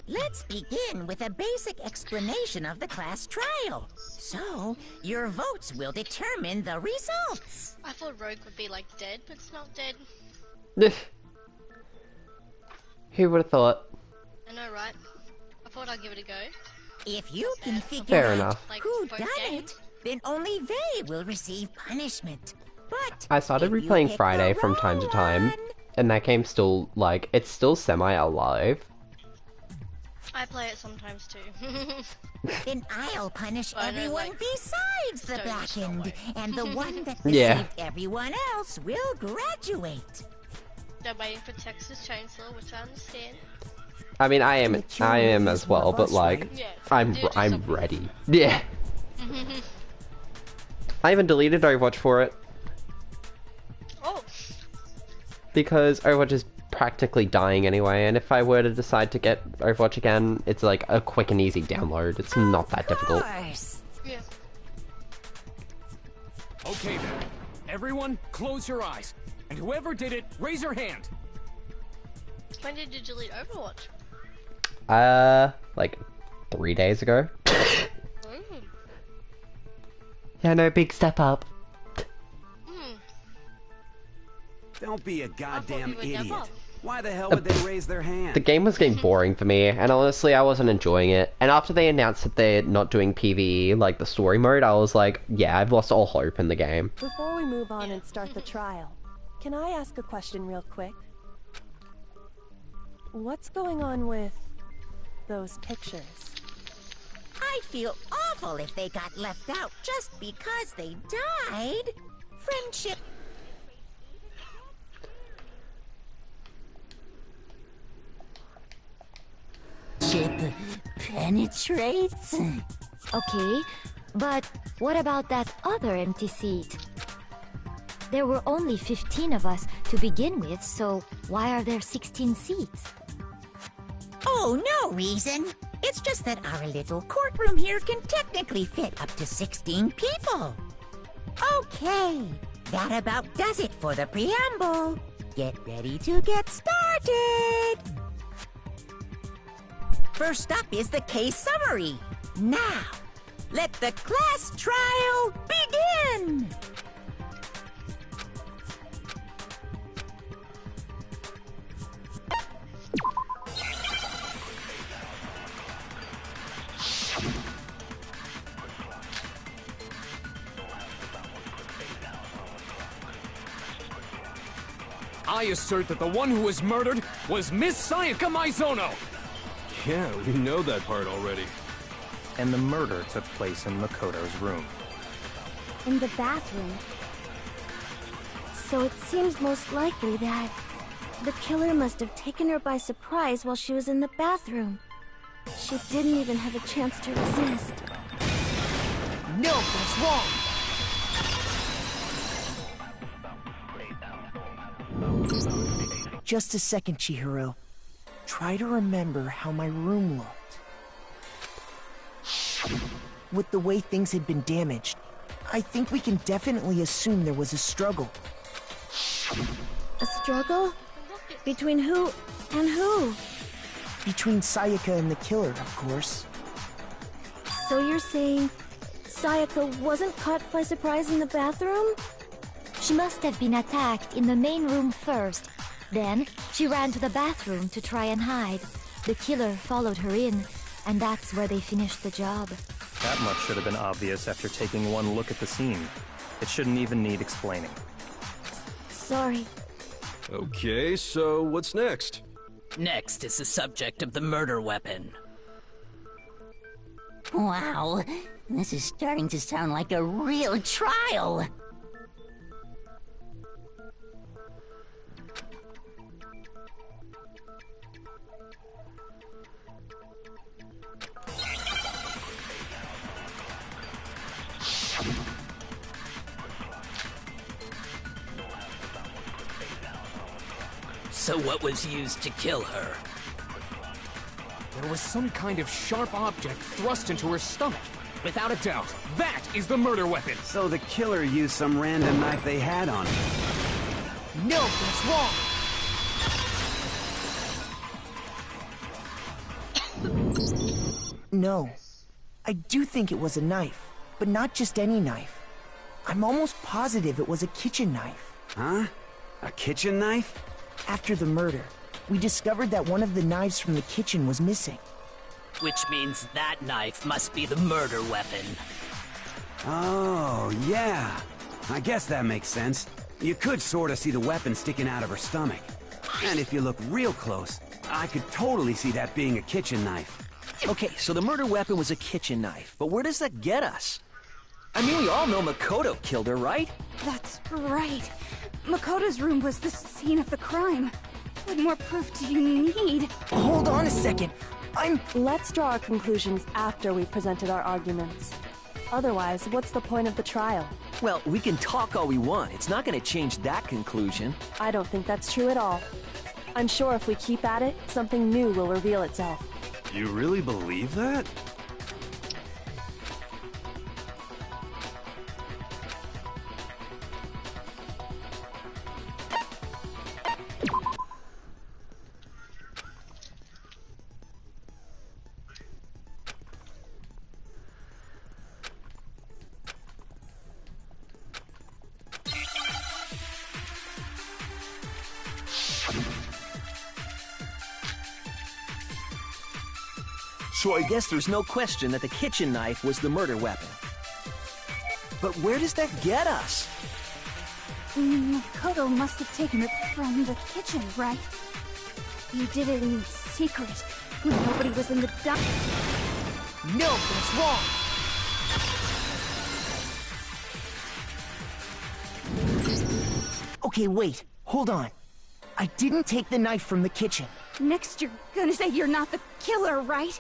Let's begin with a basic explanation of the class trial. So, your votes will determine the results. I thought Rogue would be like dead, but it's not dead. Who would have thought? I know, right? I thought I'd give it a go. If you can figure Fair out enough. who done it, then only they will receive punishment. But I started replaying Friday from time to time, and that game's still, like, it's still semi-alive. I play it sometimes too. Then I'll punish everyone besides the blackened, and the one that Yeah. deceived everyone else will graduate. They're waiting for Texas Chainsaw, which I understand. I mean, I am as well, but like, Yeah, I'm ready. Yeah. I even deleted Overwatch for it. Oh. Because Overwatch is practically dying anyway, and if I were to decide to get Overwatch again, it's like a quick and easy download. It's not that difficult. Yeah. Okay then. Everyone, close your eyes. And whoever did it, raise your hand. When did you delete Overwatch? Like 3 days ago. Mm. Yeah, no, big step up. Don't be a goddamn idiot. never. Why the hell would they raise their hand? The game was getting boring for me, and honestly, I wasn't enjoying it. And after they announced that they're not doing PvE, like the story mode, I was like, yeah, I've lost all hope in the game. Before we move on and start the trial, can I ask a question real quick? What's going on with those pictures? I'd feel awful if they got left out just because they died. Friendship. Penetrates. Okay, but what about that other empty seat? There were only 15 of us to begin with, so why are there 16 seats? Oh, no reason. It's just that our little courtroom here can technically fit up to 16 people. Okay, that about does it for the preamble. Get ready to get started. First up is the case summary. Now, let the class trial begin! I assert that the one who was murdered was Miss Sayaka Maizono! Yeah, we know that part already. And the murder took place in Makoto's room. In the bathroom. So it seems most likely that the killer must have taken her by surprise while she was in the bathroom. She didn't even have a chance to resist. No, that's wrong. Just a second, Chihiro. Try to remember how my room looked. With the way things had been damaged, I think we can definitely assume there was a struggle. A struggle? Between who and who? Between Sayaka and the killer, of course. So you're saying Sayaka wasn't caught by surprise in the bathroom? She must have been attacked in the main room first. Then, she ran to the bathroom to try and hide. The killer followed her in, and that's where they finished the job. That much should have been obvious after taking one look at the scene. It shouldn't even need explaining. Sorry. Okay, so what's next? Next is the subject of the murder weapon. Wow, this is starting to sound like a real trial. So what was used to kill her? There was some kind of sharp object thrust into her stomach. Without a doubt, that is the murder weapon. So the killer used some random knife they had on him. No, that's wrong! No. I do think it was a knife, but not just any knife. I'm almost positive it was a kitchen knife. Huh? A kitchen knife? After the murder, we discovered that one of the knives from the kitchen was missing. Which means that knife must be the murder weapon. Oh, yeah. I guess that makes sense. You could sort of see the weapon sticking out of her stomach. And if you look real close, I could totally see that being a kitchen knife. Okay, so the murder weapon was a kitchen knife, but where does that get us? I mean, we all know Makoto killed her, right? That's right. Makoto's room was the scene of the crime. What more proof do you need? Hold on a second. Let's draw our conclusions after we've presented our arguments. Otherwise, what's the point of the trial? Well, we can talk all we want. It's not going to change that conclusion. I don't think that's true at all. I'm sure if we keep at it, something new will reveal itself. You really believe that? So I guess there's no question that the kitchen knife was the murder weapon. But where does that get us? Makoto must have taken it from the kitchen, right? You did it in secret, when nobody was in the No, that's wrong! Okay, wait. Hold on. I didn't take the knife from the kitchen. Next, you're gonna say you're not the killer, right?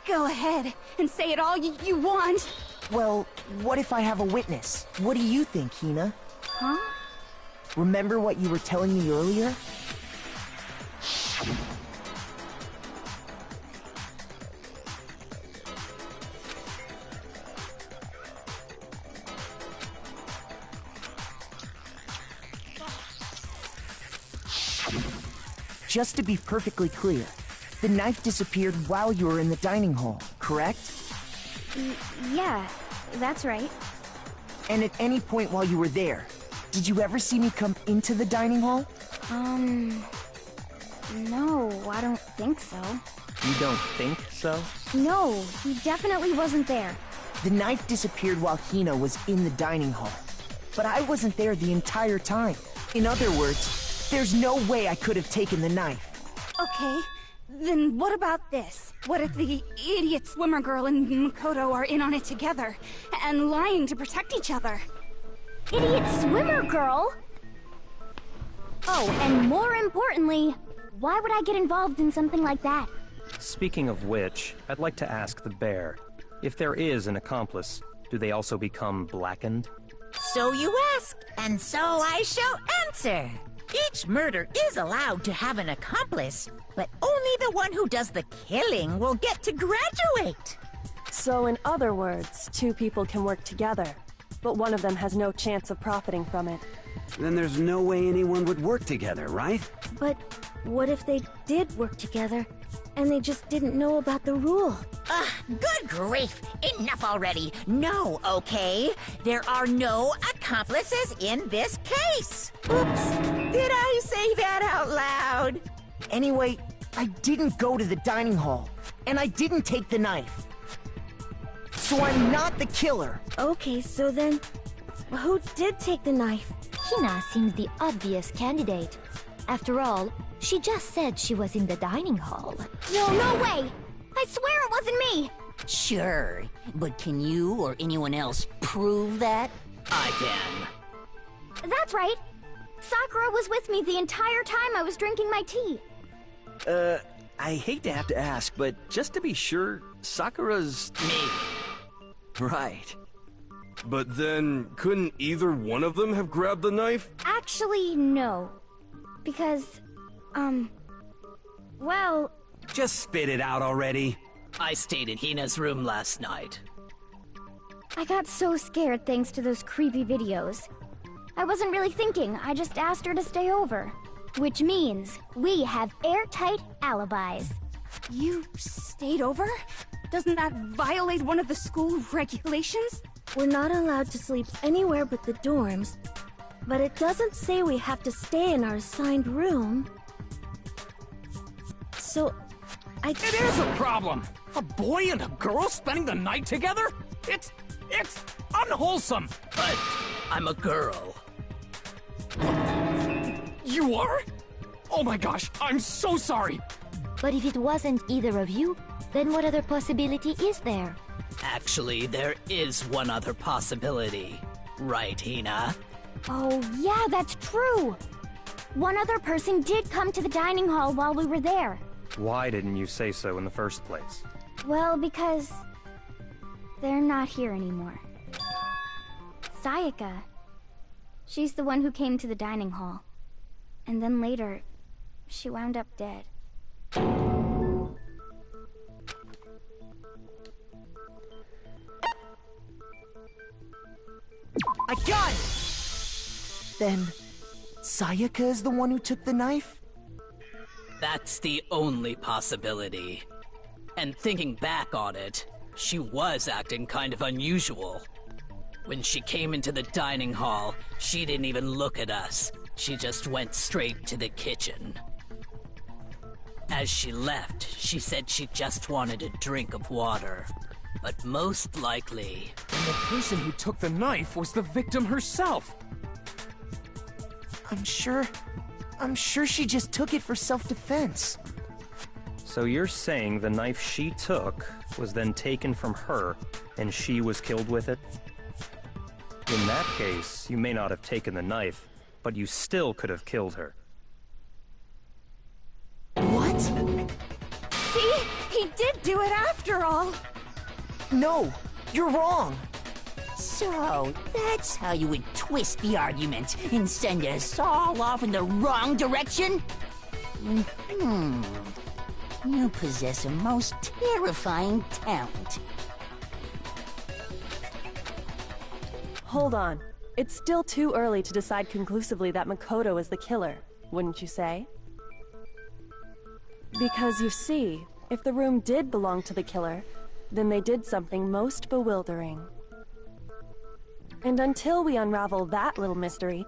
Go ahead and say it all you want. Well, what if I have a witness? What do you think, Hina? Huh? Remember what you were telling me earlier? Just to be perfectly clear, the knife disappeared while you were in the dining hall, correct? Yeah, that's right. And at any point while you were there, did you ever see me come into the dining hall? No, I don't think so. You don't think so? No, he definitely wasn't there. The knife disappeared while Hina was in the dining hall. But I wasn't there the entire time. In other words, there's no way I could have taken the knife. Okay, then what about this? What if the idiot swimmer girl and Makoto are in on it together, and lying to protect each other? Idiot swimmer girl? Oh, and more importantly, why would I get involved in something like that? Speaking of which, I'd like to ask the bear, if there is an accomplice, do they also become blackened? So you ask, and so I shall answer. Each murder is allowed to have an accomplice, but only the one who does the killing will get to graduate. So in other words, two people can work together. but one of them has no chance of profiting from it. Then there's no way anyone would work together, right? But what if they did work together, and they just didn't know about the rule? Ugh, good grief! Enough already! No, okay? There are no accomplices in this case! Oops! Did I say that out loud? Anyway, I didn't go to the dining hall, and I didn't take the knife. So I'm not the killer. Okay, so then, who did take the knife? Hina seems the obvious candidate. After all, she just said she was in the dining hall. No way! I swear it wasn't me! Sure, but can you or anyone else prove that? I can. That's right. Sakura was with me the entire time I was drinking my tea. I hate to have to ask, but just to be sure, Sakura's... Me. Right. But then, couldn't either one of them have grabbed the knife? Actually, no. Because, well... Just spit it out already. I stayed in Hina's room last night. I got so scared thanks to those creepy videos. I wasn't really thinking, I just asked her to stay over. Which means we have airtight alibis. You stayed over? Doesn't that violate one of the school regulations? We're not allowed to sleep anywhere but the dorms, but it doesn't say we have to stay in our assigned room. So, It is a problem! A boy and a girl spending the night together? It's unwholesome! But I'm a girl. You are? Oh my gosh, I'm so sorry! But if it wasn't either of you, then what other possibility is there? Actually, there is one other possibility. Right, Hina? oh yeah, that's true! One other person did come to the dining hall while we were there. Why didn't you say so in the first place? Well, because... they're not here anymore. Sayaka. She's the one who came to the dining hall. And then later, she wound up dead. I got it! Then, Sayaka is the one who took the knife? That's the only possibility. And thinking back on it, she was acting kind of unusual. When she came into the dining hall, she didn't even look at us. She just went straight to the kitchen. As she left, she said she just wanted a drink of water. But most likely... And the person who took the knife was the victim herself! I'm sure she just took it for self-defense. So you're saying the knife she took was then taken from her, and she was killed with it? In that case, you may not have taken the knife, but you still could have killed her. What? See? He did do it after all! No, you're wrong! So, that's how you would twist the argument and send us all off in the wrong direction? You possess a most terrifying talent. Hold on. It's still too early to decide conclusively that Makoto is the killer, wouldn't you say? Because you see, if the room did belong to the killer, then they did something most bewildering. And until we unravel that little mystery,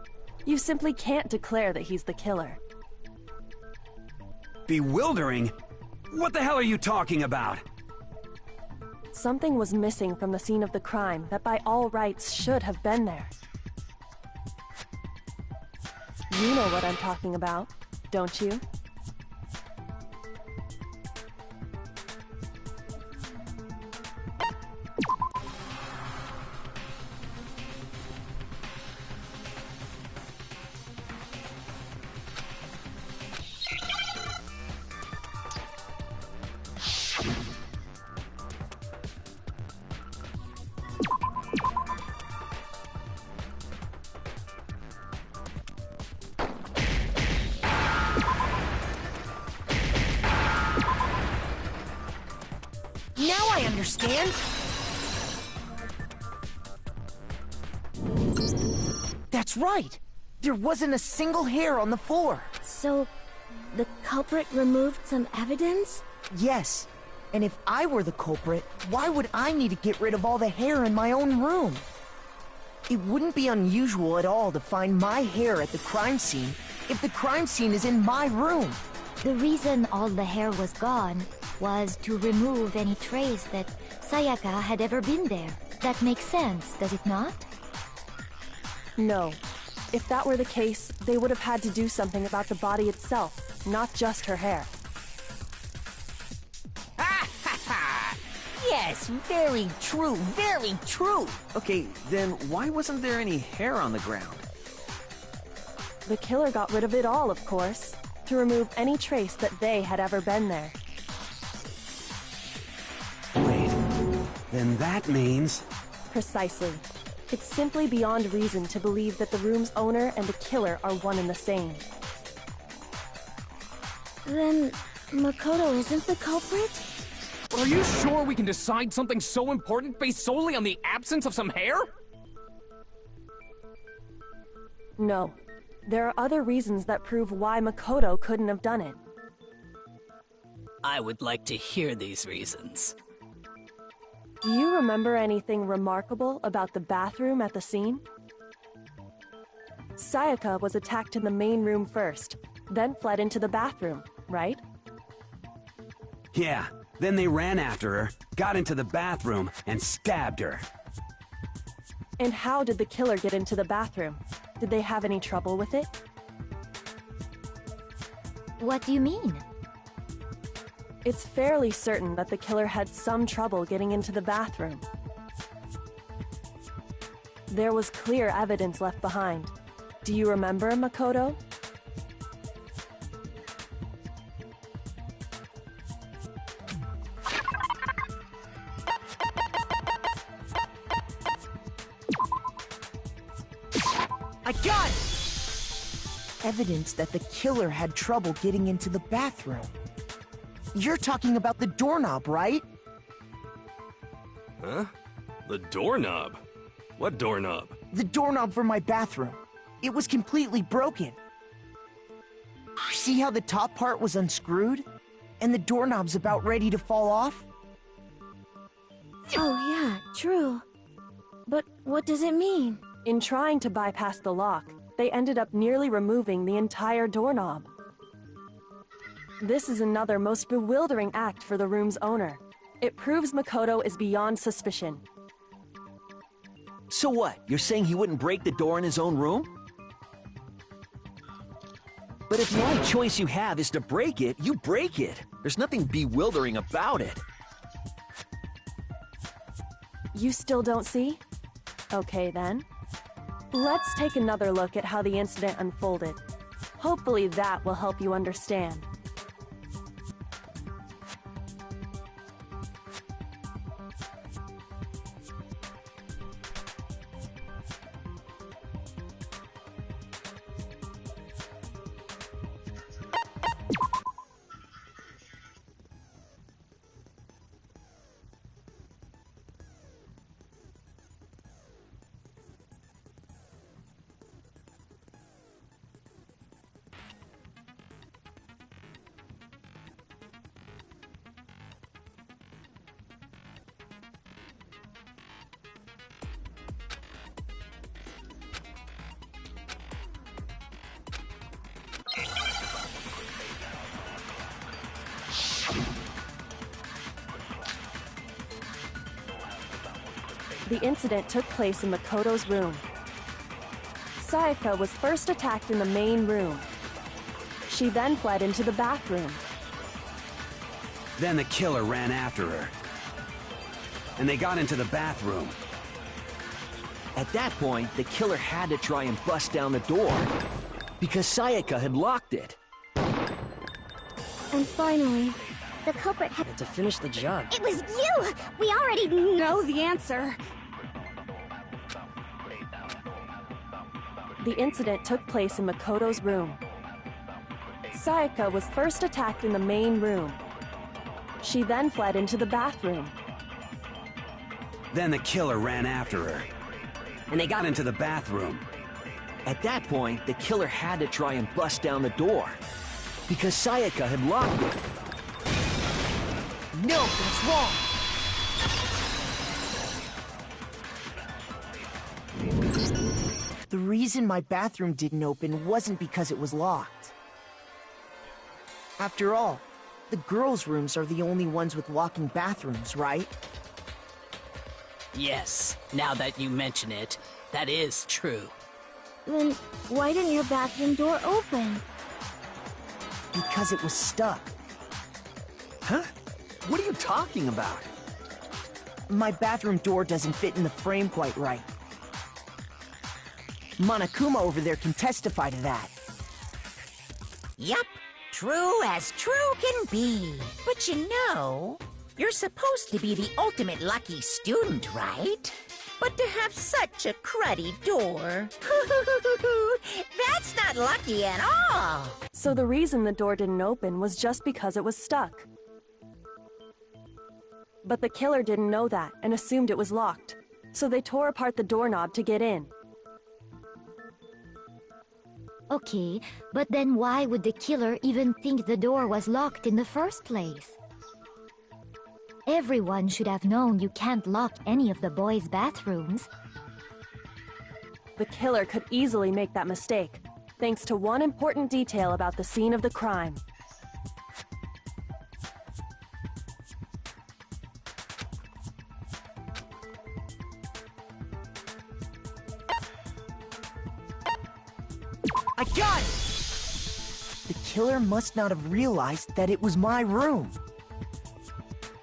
you simply can't declare that he's the killer. Bewildering? What the hell are you talking about? Something was missing from the scene of the crime that by all rights should have been there. You know what I'm talking about, don't you? Now I understand! That's right! There wasn't a single hair on the floor! So, the culprit removed some evidence? Yes. And if I were the culprit, why would I need to get rid of all the hair in my own room? It wouldn't be unusual at all to find my hair at the crime scene if the crime scene is in my room. The reason all the hair was gone was to remove any trace that Sayaka had ever been there. That makes sense, does it not? No. If that were the case, they would have had to do something about the body itself, not just her hair. Yes, very true, very true. Okay, then why wasn't there any hair on the ground? The killer got rid of it all, of course, to remove any trace that they had ever been there. Wait, then that means... Precisely. It's simply beyond reason to believe that the room's owner and the killer are one and the same. Then, Makoto isn't the culprit? Are you sure we can decide something so important based solely on the absence of some hair? No. There are other reasons that prove why Makoto couldn't have done it. I would like to hear these reasons. Do you remember anything remarkable about the bathroom at the scene? Sayaka was attacked in the main room first, then fled into the bathroom, right? Yeah, then they ran after her, got into the bathroom, and stabbed her. And how did the killer get into the bathroom? Did they have any trouble with it? What do you mean? It's fairly certain that the killer had some trouble getting into the bathroom. There was clear evidence left behind. Do you remember, Makoto? I got it! Evidence that the killer had trouble getting into the bathroom. You're talking about the doorknob, right? Huh? The doorknob? What doorknob? The doorknob for my bathroom. It was completely broken. See how the top part was unscrewed? And the doorknob's about ready to fall off? Oh yeah, true. But what does it mean? In trying to bypass the lock, they ended up nearly removing the entire doorknob. This is another most bewildering act for the room's owner. It proves Makoto is beyond suspicion. So what? You're saying he wouldn't break the door in his own room? But if the only choice you have is to break it, you break it. There's nothing bewildering about it. You still don't see? Okay then. Let's take another look at how the incident unfolded. Hopefully that will help you understand. The incident took place in Makoto's room. Sayaka was first attacked in the main room. She then fled into the bathroom. Then the killer ran after her. And they got into the bathroom. At that point, the killer had to try and bust down the door, because Sayaka had locked it. And finally, the culprit had to finish the job. It was you! We already know the answer. The incident took place in Makoto's room. Sayaka was first attacked in the main room. She then fled into the bathroom. Then the killer ran after her. And they got into the bathroom. At that point, the killer had to try and bust down the door. Because Sayaka had locked it. No, that's wrong! The reason my bathroom didn't open wasn't because it was locked. After all, the girls' rooms are the only ones with locking bathrooms, right? Yes, now that you mention it, that is true. Then why didn't your bathroom door open? Because it was stuck. Huh? What are you talking about? My bathroom door doesn't fit in the frame quite right. Monokuma over there can testify to that. Yup, true as true can be. But you know, you're supposed to be the ultimate lucky student, right? But to have such a cruddy door, that's not lucky at all. So the reason the door didn't open was just because it was stuck. But the killer didn't know that and assumed it was locked. So they tore apart the doorknob to get in. Okay, but then why would the killer even think the door was locked in the first place? Everyone should have known you can't lock any of the boys' bathrooms. The killer could easily make that mistake, thanks to one important detail about the scene of the crime. I got it! The killer must not have realized that it was my room.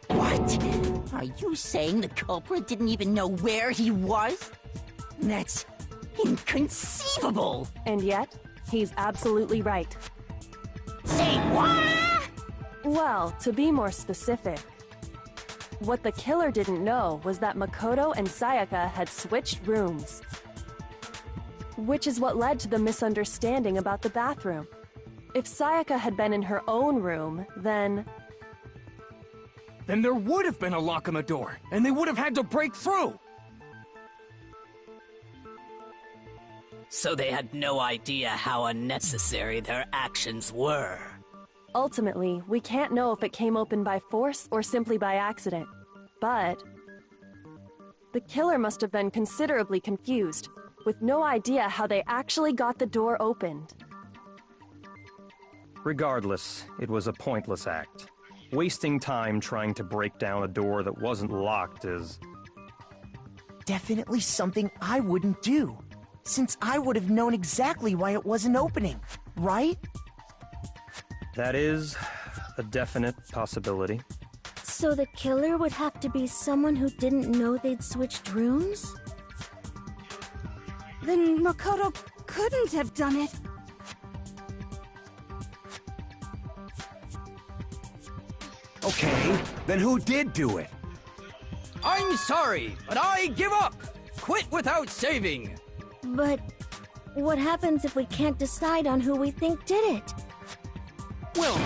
What? Are you saying the culprit didn't even know where he was? That's inconceivable! And yet, he's absolutely right. Say what? Well, to be more specific, what the killer didn't know was that Makoto and Sayaka had switched rooms. Which is what led to the misunderstanding about the bathroom. If Sayaka had been in her own room, then there would have been a lock on the door, and they would have had to break through! So they had no idea how unnecessary their actions were. Ultimately, we can't know if it came open by force or simply by accident. But the killer must have been considerably confused, with no idea how they actually got the door opened. Regardless, it was a pointless act. Wasting time trying to break down a door that wasn't locked is... Definitely something I wouldn't do, since I would have known exactly why it wasn't opening, right? That is a definite possibility. So the killer would have to be someone who didn't know they'd switched rooms? Then Makoto couldn't have done it. Okay, then who did do it? I'm sorry, but I give up! Quit without saving! But what happens if we can't decide on who we think did it? Well,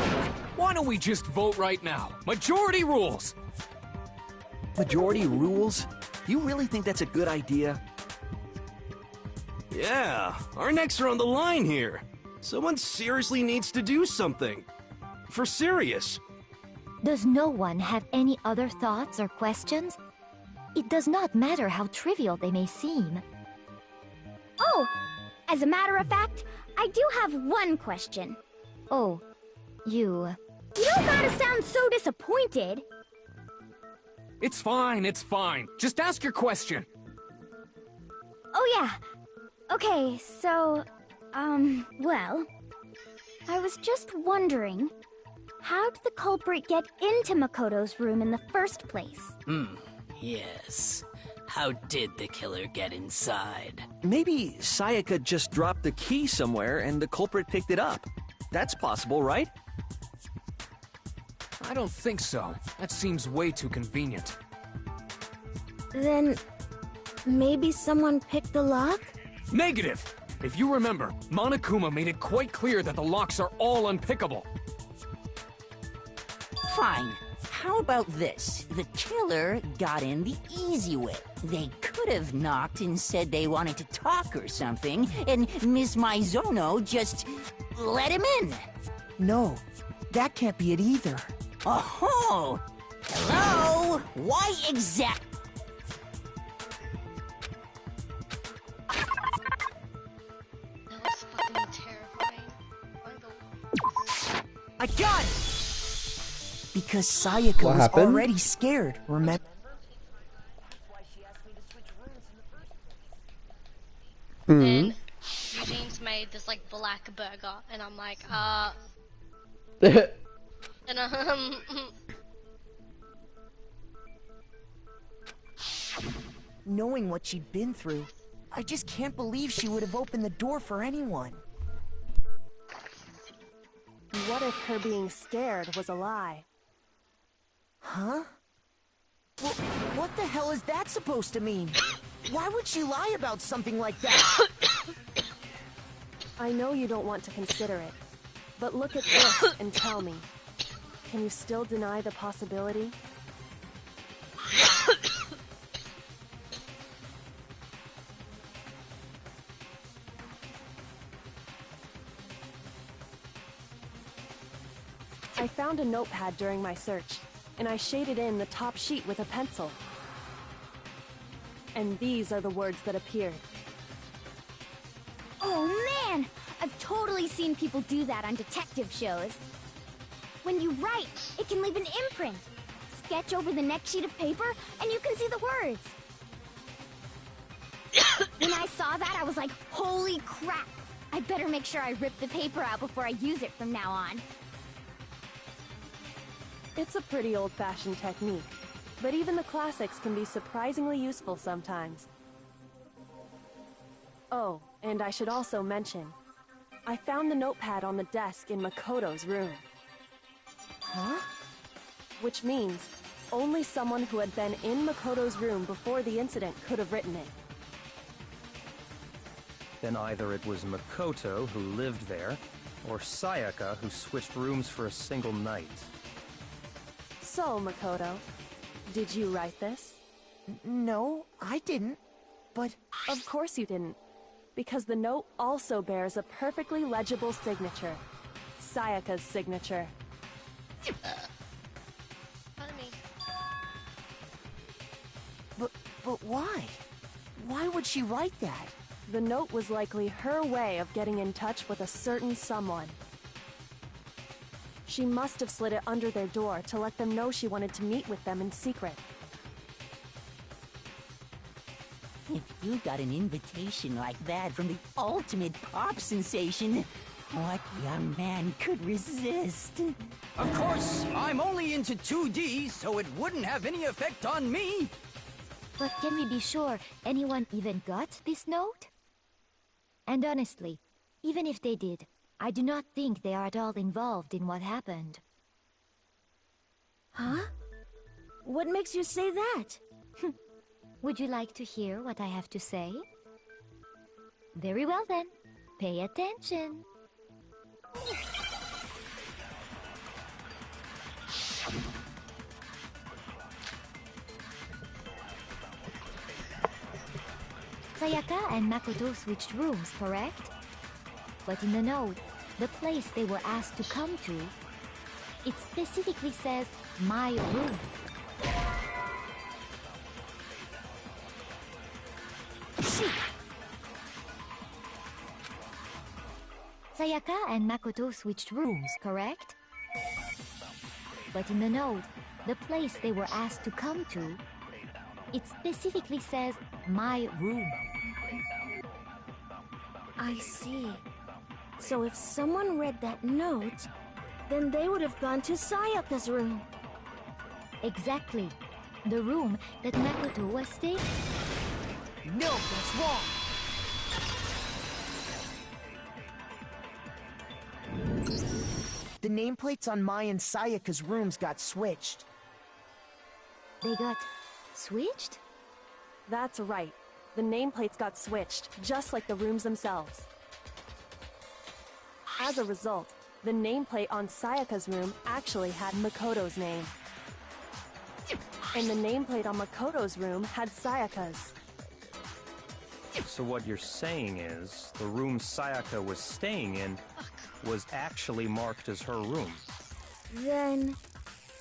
why don't we just vote right now? Majority rules! Majority rules? You really think that's a good idea? Yeah, our necks are on the line here. Someone seriously needs to do something. For serious. Does no one have any other thoughts or questions? It does not matter how trivial they may seem. Oh, as a matter of fact, I do have one question. Oh, you... You don't gotta sound so disappointed. It's fine, it's fine. Just ask your question. Oh yeah. Okay, so, well, I was just wondering, how did the culprit get into Makoto's room in the first place? Yes. How did the killer get inside? Maybe Sayaka just dropped the key somewhere and the culprit picked it up. That's possible, right? I don't think so. That seems way too convenient. Then maybe someone picked the lock? Negative! If you remember, Monokuma made it quite clear that the locks are all unpickable. Fine. How about this? The killer got in the easy way. They could could have knocked and said they wanted to talk or something, and Miss Maizono just let him in. No, that can't be it either. Oh! Hello? Why exact? That's fucking terrifying. I got it! Because Sayaka What was happened? already scared, remember? Then Eugene's made this like black burger, and I'm like, and Knowing what she'd been through, I just can't believe she would have opened the door for anyone. What if her being scared was a lie? Huh? Well, what the hell is that supposed to mean? Why would she lie about something like that? I know you don't want to consider it, but look at this and tell me. Can you still deny the possibility? I found a notepad during my search, and I shaded in the top sheet with a pencil. And these are the words that appeared. Oh man! I've totally seen people do that on detective shows. When you write, it can leave an imprint. Sketch over the next sheet of paper, and you can see the words. When I saw that, I was like, holy crap! I better make sure I rip the paper out before I use it from now on. It's a pretty old-fashioned technique, but even the classics can be surprisingly useful sometimes. Oh, and I should also mention, I found the notepad on the desk in Makoto's room. Huh? Which means only someone who had been in Makoto's room before the incident could have written it. Then either it was Makoto who lived there, or Sayaka who switched rooms for a single night. So, Makoto, did you write this? No, I didn't. But... Of course you didn't. Because the note also bears a perfectly legible signature. Sayaka's signature. But why? Why would she write that? The note was likely her way of getting in touch with a certain someone. She must have slid it under their door to let them know she wanted to meet with them in secret. If you got an invitation like that from the ultimate pop sensation, what young man could resist? Of course, I'm only into 2D, so it wouldn't have any effect on me. But can we be sure anyone even got this note? And honestly, even if they did, I do not think they are at all involved in what happened. Huh? What makes you say that? Would you like to hear what I have to say? Very well then. Pay attention. Sayaka and Makoto switched rooms, correct? But in the note, the place they were asked to come to, it specifically says, my room. Sayaka and Makoto switched rooms, correct? But in the note, the place they were asked to come to, it specifically says, my room. I see. So if someone read that note, then they would have gone to Sayaka's room. Exactly. The room that Makoto was staying. No, that's wrong. The nameplates on Mai and Sayaka's rooms got switched. They got switched? That's right. The nameplates got switched, just like the rooms themselves. As a result, the nameplate on Sayaka's room actually had Makoto's name. And the nameplate on Makoto's room had Sayaka's. So what you're saying is, the room Sayaka was staying in was actually marked as her room. Then,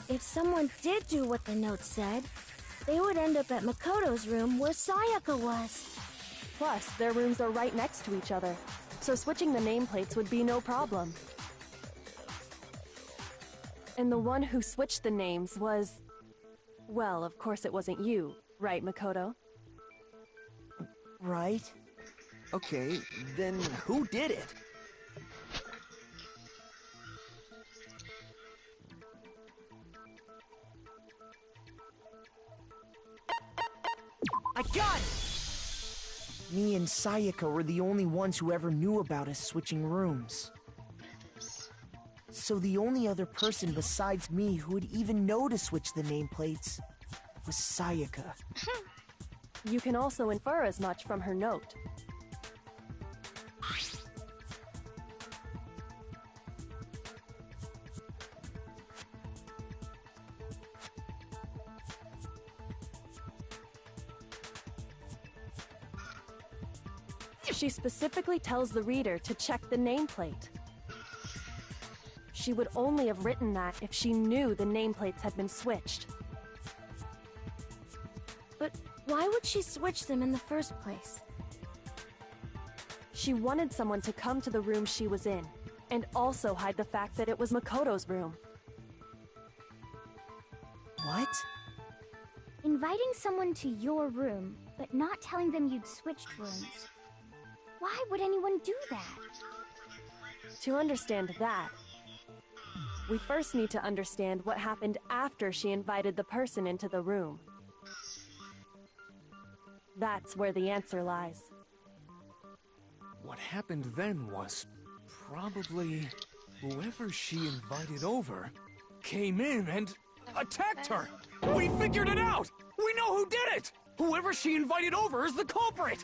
if someone did do what the note said, they would end up at Makoto's room where Sayaka was. Plus, their rooms are right next to each other, so switching the nameplates would be no problem. And the one who switched the names was... Well, of course it wasn't you, right, Makoto? Right? Okay, then who did it? I got it! Me and Sayaka were the only ones who ever knew about us switching rooms. So the only other person besides me who would even know to switch the nameplates was Sayaka. You can also infer as much from her note. She specifically tells the reader to check the nameplate. She would only have written that if she knew the nameplates had been switched. But why would she switch them in the first place? She wanted someone to come to the room she was in, and also hide the fact that it was Makoto's room. What? Inviting someone to your room, but not telling them you'd switched rooms. Why would anyone do that? To understand that, we first need to understand what happened after she invited the person into the room. That's where the answer lies. What happened then was probably whoever she invited over came in and attacked her. We figured it out! We know who did it! Whoever she invited over is the culprit!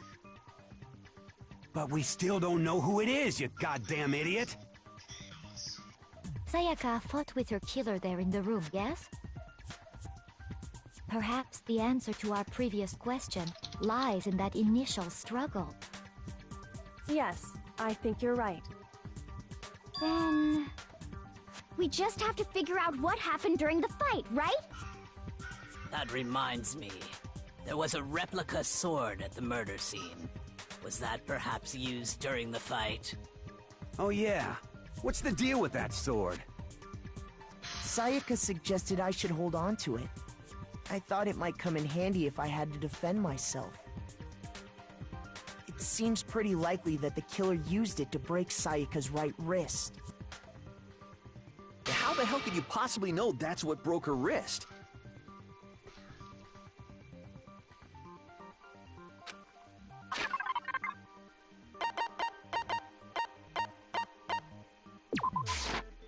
But we still don't know who it is, you goddamn idiot! Sayaka fought with her killer there in the room, yes? Perhaps the answer to our previous question lies in that initial struggle. Yes, I think you're right. Then... we just have to figure out what happened during the fight, right? That reminds me. There was a replica sword at the murder scene. Was that perhaps used during the fight? Oh yeah. What's the deal with that sword? Sayaka suggested I should hold on to it. I thought it might come in handy if I had to defend myself. It seems pretty likely that the killer used it to break Sayaka's right wrist. How the hell could you possibly know that's what broke her wrist?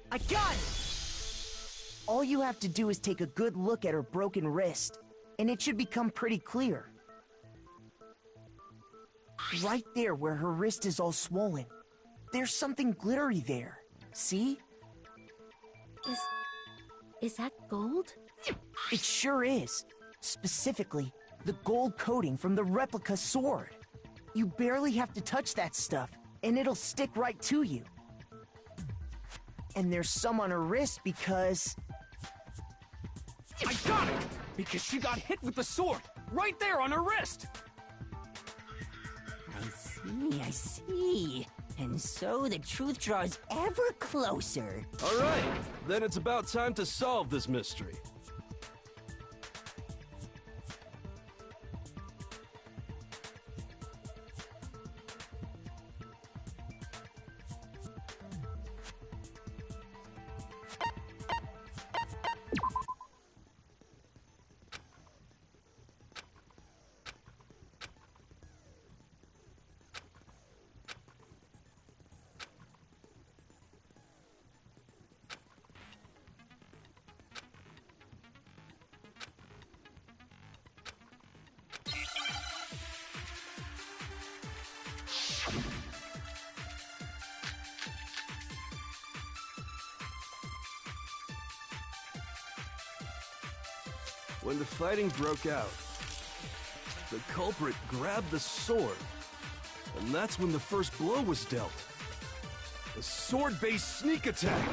I got it! All you have to do is take a good look at her broken wrist, and it should become pretty clear. Right there where her wrist is all swollen, there's something glittery there. See? Is that gold? It sure is. Specifically, the gold coating from the replica sword. You barely have to touch that stuff, and it'll stick right to you. And there's some on her wrist because... I got it! Because she got hit with the sword, right there on her wrist! I see. And so the truth draws ever closer. All right, then it's about time to solve this mystery. When the fighting broke out, The culprit grabbed the sword, and that's when the first blow was dealt. A sword-based sneak attack!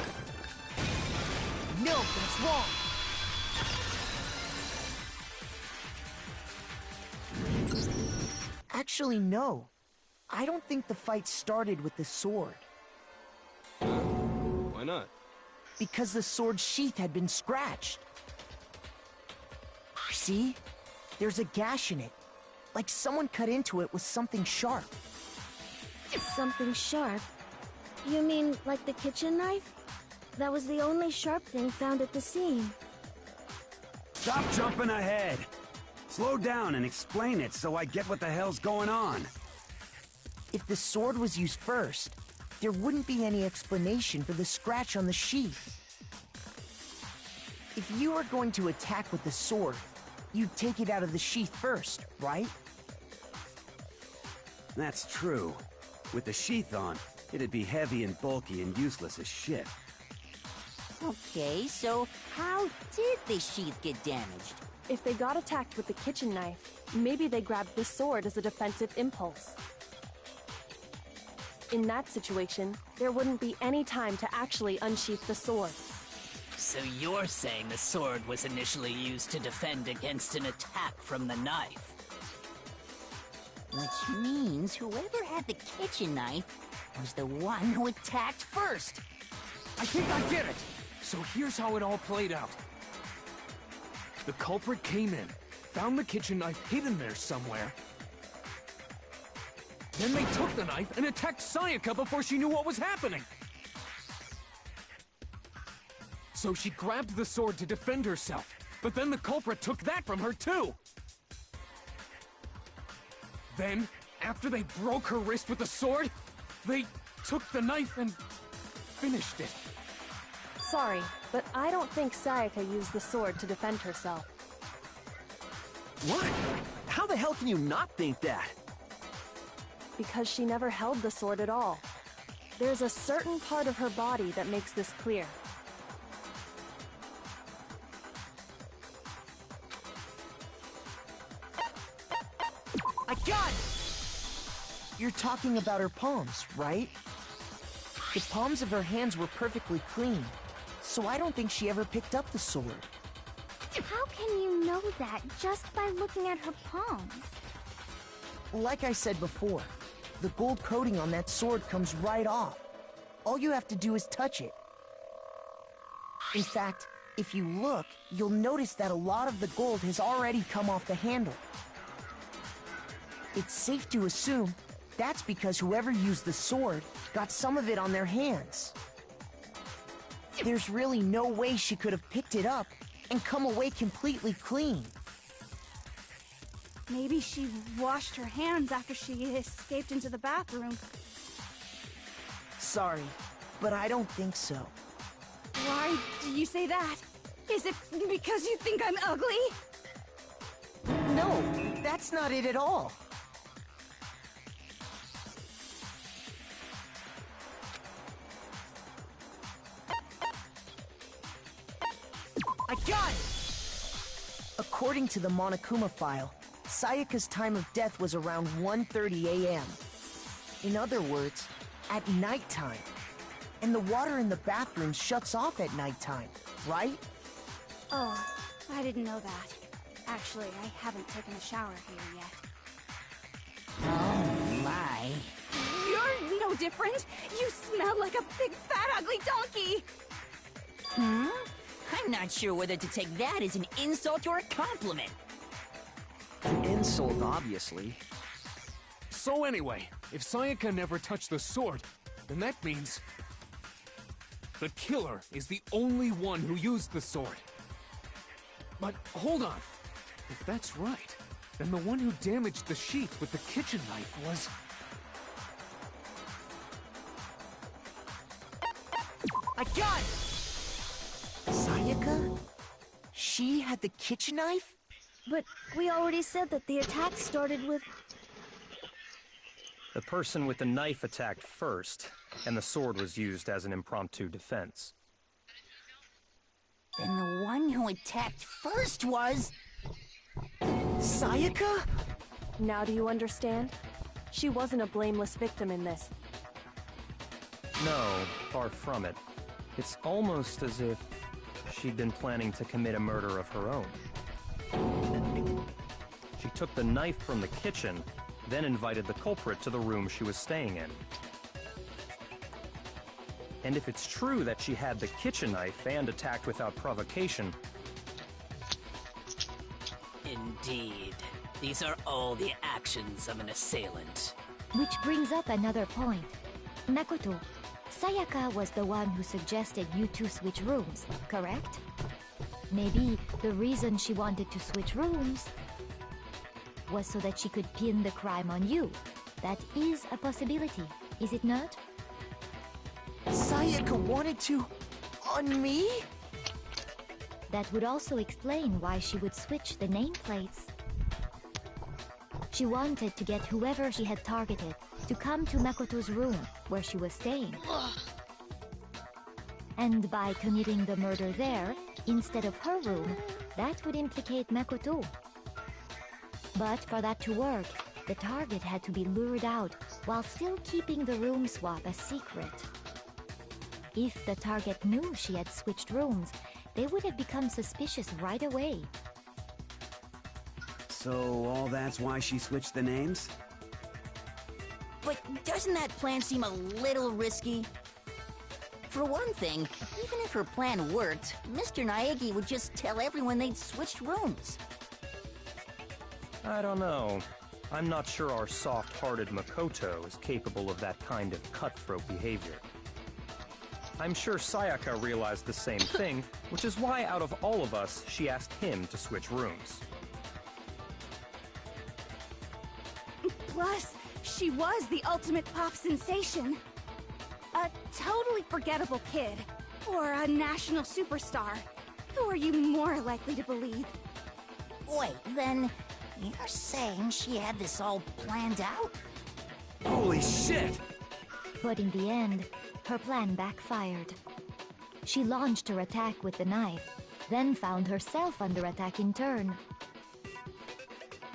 No, that's wrong! Actually, no. I don't think the fight started with the sword. Why not? Because the sword's sheath had been scratched. See? There's a gash in it. Like someone cut into it with something sharp. Something sharp? You mean like the kitchen knife? That was the only sharp thing found at the scene. Stop jumping ahead! Slow down and explain it so I get what the hell's going on. If the sword was used first, there wouldn't be any explanation for the scratch on the sheath. If you were going to attack with the sword, you'd take it out of the sheath first, right? That's true. With the sheath on, it'd be heavy and bulky and useless as shit. Okay, so how did the sheath get damaged? If they got attacked with the kitchen knife, maybe they grabbed the sword as a defensive impulse. In that situation, there wouldn't be any time to actually unsheath the sword. So you're saying the sword was initially used to defend against an attack from the knife? Which means whoever had the kitchen knife was the one who attacked first. I think I get it! So here's how it all played out. The culprit came in, found the kitchen knife hidden there somewhere. Then they took the knife and attacked Sayaka before she knew what was happening. So she grabbed the sword to defend herself, but then the culprit took that from her too. Then, after they broke her wrist with the sword, they took the knife and finished it. Sorry, but I don't think Sayaka used the sword to defend herself. What? How the hell can you not think that? Because she never held the sword at all. There's a certain part of her body that makes this clear. I got it! You're talking about her palms, right? The palms of her hands were perfectly clean, so I don't think she ever picked up the sword. How can you know that just by looking at her palms? Like I said before, the gold coating on that sword comes right off. All you have to do is touch it. In fact, if you look, you'll notice that a lot of the gold has already come off the handle. It's safe to assume that's because whoever used the sword got some of it on their hands. There's really no way she could have picked it up and come away completely clean. Maybe she washed her hands after she escaped into the bathroom. Sorry, but I don't think so. Why do you say that? Is it because you think I'm ugly? No, that's not it at all. I got it! According to the Monokuma file, Sayaka's time of death was around 1:30 a.m. In other words, at nighttime. And the water in the bathroom shuts off at nighttime, right? Oh, I didn't know that. Actually, I haven't taken a shower here yet. Oh my. You're no different! You smell like a big fat ugly donkey! Hmm? I'm not sure whether to take that as an insult or a compliment. An insult, obviously. So anyway, if Sayaka never touched the sword, then that means the killer is the only one who used the sword. But hold on. If that's right, then the one who damaged the sheath with the kitchen knife was... I got it! Sayaka? She had the kitchen knife? But we already said that the attack started with... The person with the knife attacked first, and the sword was used as an impromptu defense. Then the one who attacked first was... Sayaka? Now do you understand? She wasn't a blameless victim in this. No, far from it. It's almost as if she'd been planning to commit a murder of her own. She took the knife from the kitchen, then invited the culprit to the room she was staying in. And if it's true that she had the kitchen knife and attacked without provocation... Indeed. These are all the actions of an assailant. Which brings up another point. Makoto, Sayaka was the one who suggested you two switch rooms, correct? Maybe the reason she wanted to switch rooms was so that she could pin the crime on you. That is a possibility, is it not? Sayaka wanted to... on me? That would also explain why she would switch the nameplates. She wanted to get whoever she had targeted to come to Makoto's room where she was staying. And by committing the murder there, instead of her room, that would implicate Makoto. But for that to work, the target had to be lured out while still keeping the room swap a secret. If the target knew she had switched rooms, they would have become suspicious right away. So all that's why she switched the names? But doesn't that plan seem a little risky? For one thing, even if her plan worked, Mr. Naegi would just tell everyone they'd switched rooms. I don't know. I'm not sure our soft-hearted Makoto is capable of that kind of cutthroat behavior. I'm sure Sayaka realized the same thing, which is why out of all of us, she asked him to switch rooms. Plus, she was the ultimate pop sensation. A totally forgettable kid, or a national superstar. Who are you more likely to believe? Wait, then you're saying she had this all planned out? Holy shit! But in the end, her plan backfired. She launched her attack with the knife, then found herself under attack in turn.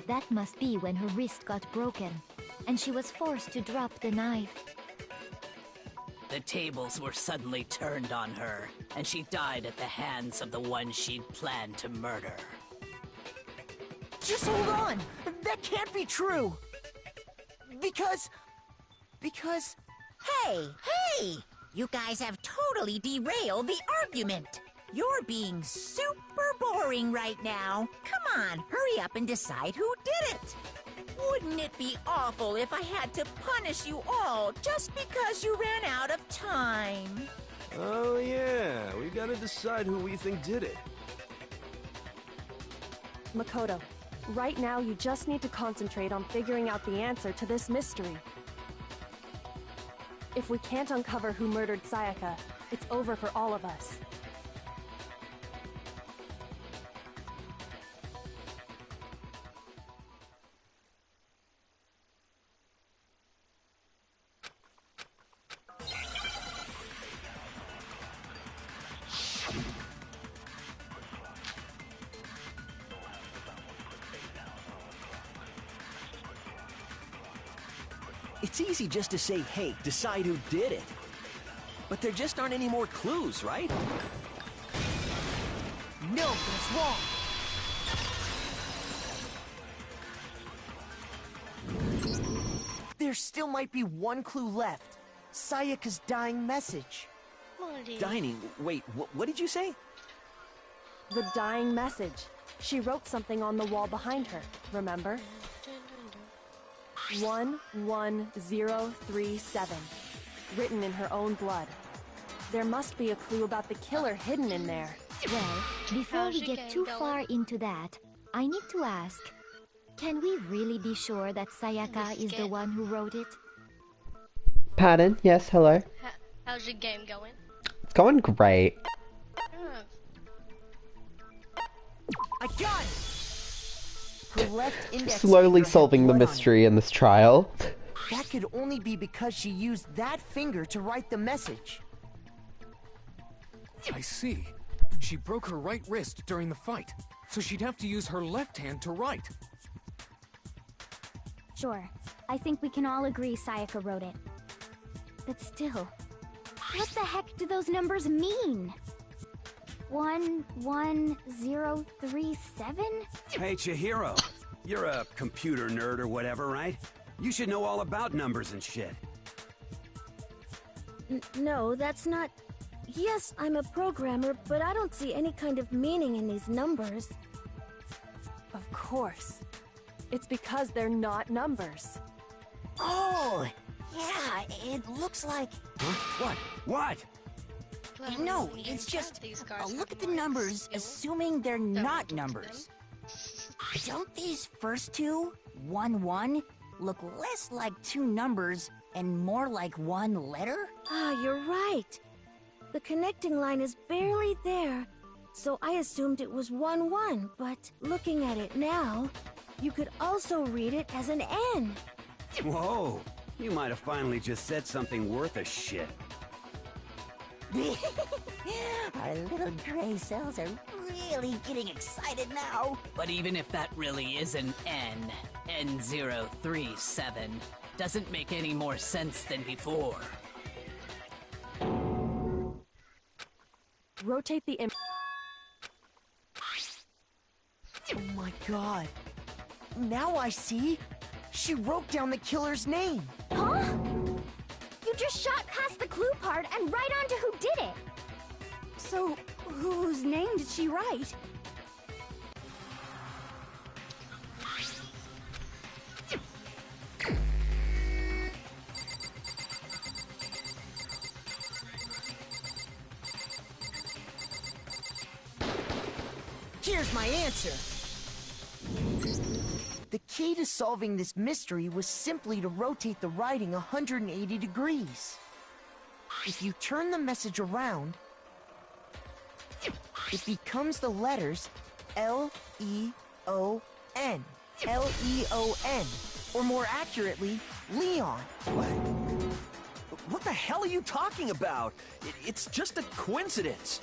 That must be when her wrist got broken, and she was forced to drop the knife. The tables were suddenly turned on her, and she died at the hands of the one she'd planned to murder. Just hold on! That can't be true! Because... Hey! You guys have totally derailed the argument! You're being super boring right now. Come on, hurry up and decide who did it! Wouldn't it be awful if I had to punish you all just because you ran out of time? Oh yeah, we gotta decide who we think did it. Makoto, right now you just need to concentrate on figuring out the answer to this mystery. If we can't uncover who murdered Sayaka, it's over for all of us. It's easy just to say, hey, decide who did it. But there just aren't any more clues, right? No, that's wrong. There still might be one clue left. Sayaka's dying message. Dining? Wait, what did you say? The dying message. She wrote something on the wall behind her, remember? 11037. Written in her own blood. There must be a clue about the killer hidden in there. Well, before we get too far into that, I need to ask, can we really be sure that Sayaka is the one who wrote it? Pardon? Yes, hello. How's your game going? It's going great. I got it! Her left index Slowly finger solving the had blood on mystery in this trial. it. That could only be because she used that finger to write the message. I see. She broke her right wrist during the fight, so she'd have to use her left hand to write. Sure, I think we can all agree Sayaka wrote it. But still, what the heck do those numbers mean? 11037? Hey, Chihiro. You're a computer nerd or whatever, right? You should know all about numbers and shit. No, that's not... Yes, I'm a programmer, but I don't see any kind of meaning in these numbers. Of course. It's because they're not numbers. Oh, yeah, it looks like... Huh? What? No, it's just... look at the numbers, assuming they're not numbers. Don't these first two, 1-1, look less like two numbers and more like one letter? Ah, you're right. The connecting line is barely there, so I assumed it was 1-1, but looking at it now, you could also read it as an N. Whoa, you might have finally just said something worth a shit. Our little gray cells are really getting excited now. But even if that really is an N, N037, doesn't make any more sense than before. Rotate the image. Oh my god. Now I see. She wrote down the killer's name. Huh? You just shot past the clue part and right onto who did it. So, whose name did she write? Here's my answer. The key to solving this mystery was simply to rotate the writing 180 degrees. If you turn the message around, it becomes the letters L-E-O-N. L-E-O-N. Or more accurately, Leon. What the hell are you talking about? It's just a coincidence.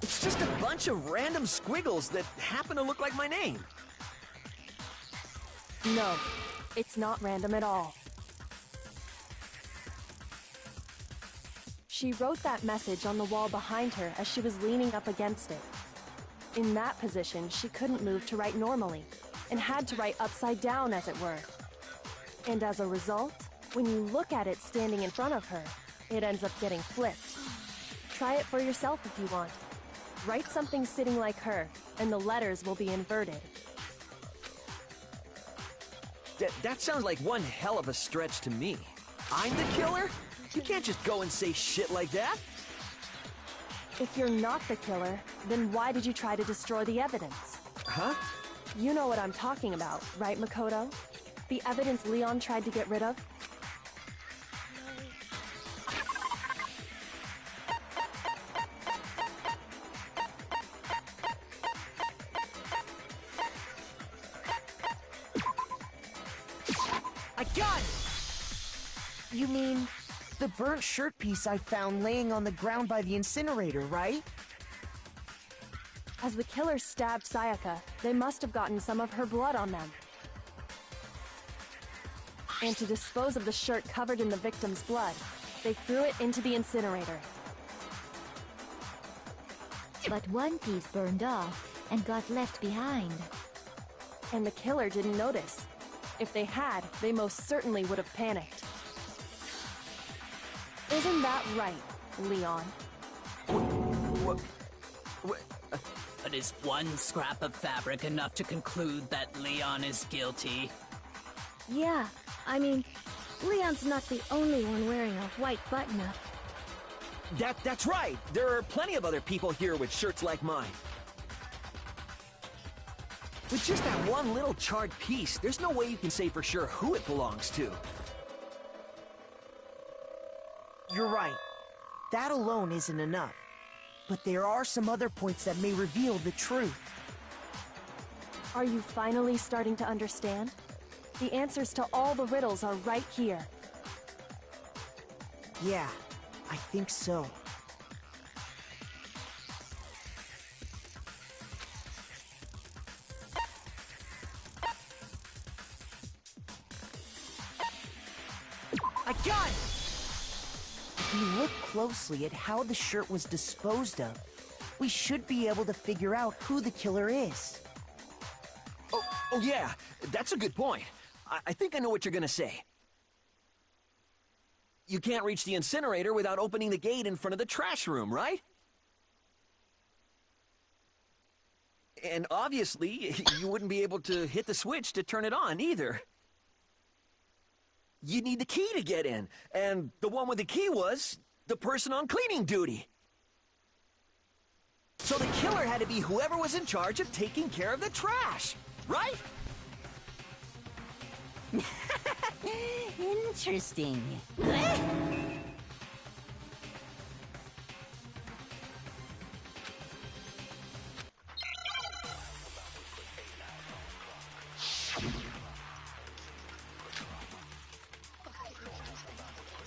It's just a bunch of random squiggles that happen to look like my name. No, it's not random at all. She wrote that message on the wall behind her as she was leaning up against it. In that position, she couldn't move to write normally, and had to write upside down, as it were. And as a result, when you look at it standing in front of her, it ends up getting flipped. Try it for yourself if you want. Write something sitting like her, and the letters will be inverted. That sounds like one hell of a stretch to me. I'm the killer? You can't just go and say shit like that. If you're not the killer, then why did you try to destroy the evidence? Huh? You know what I'm talking about, right, Makoto? The evidence Leon tried to get rid of? I got it! You mean the burnt shirt piece I found laying on the ground by the incinerator, right? As the killer stabbed Sayaka, they must have gotten some of her blood on them. And to dispose of the shirt covered in the victim's blood, they threw it into the incinerator. But one piece burned off and got left behind. And the killer didn't notice. If they had, they most certainly would have panicked. Isn't that right, Leon? But is one scrap of fabric enough to conclude that Leon is guilty? Yeah, I mean, Leon's not the only one wearing a white button-up. That's right. There are plenty of other people here with shirts like mine. With just that one little charred piece, there's no way you can say for sure who it belongs to. You're right. That alone isn't enough. But there are some other points that may reveal the truth. Are you finally starting to understand? The answers to all the riddles are right here. Yeah, I think so. I got it! If we look closely at how the shirt was disposed of, we should be able to figure out who the killer is. Oh yeah, that's a good point. I think I know what you're gonna say. You can't reach the incinerator without opening the gate in front of the trash room, right? And obviously, you wouldn't be able to hit the switch to turn it on either. You need the key to get in, and the one with the key was the person on cleaning duty. So the killer had to be whoever was in charge of taking care of the trash, right? Interesting.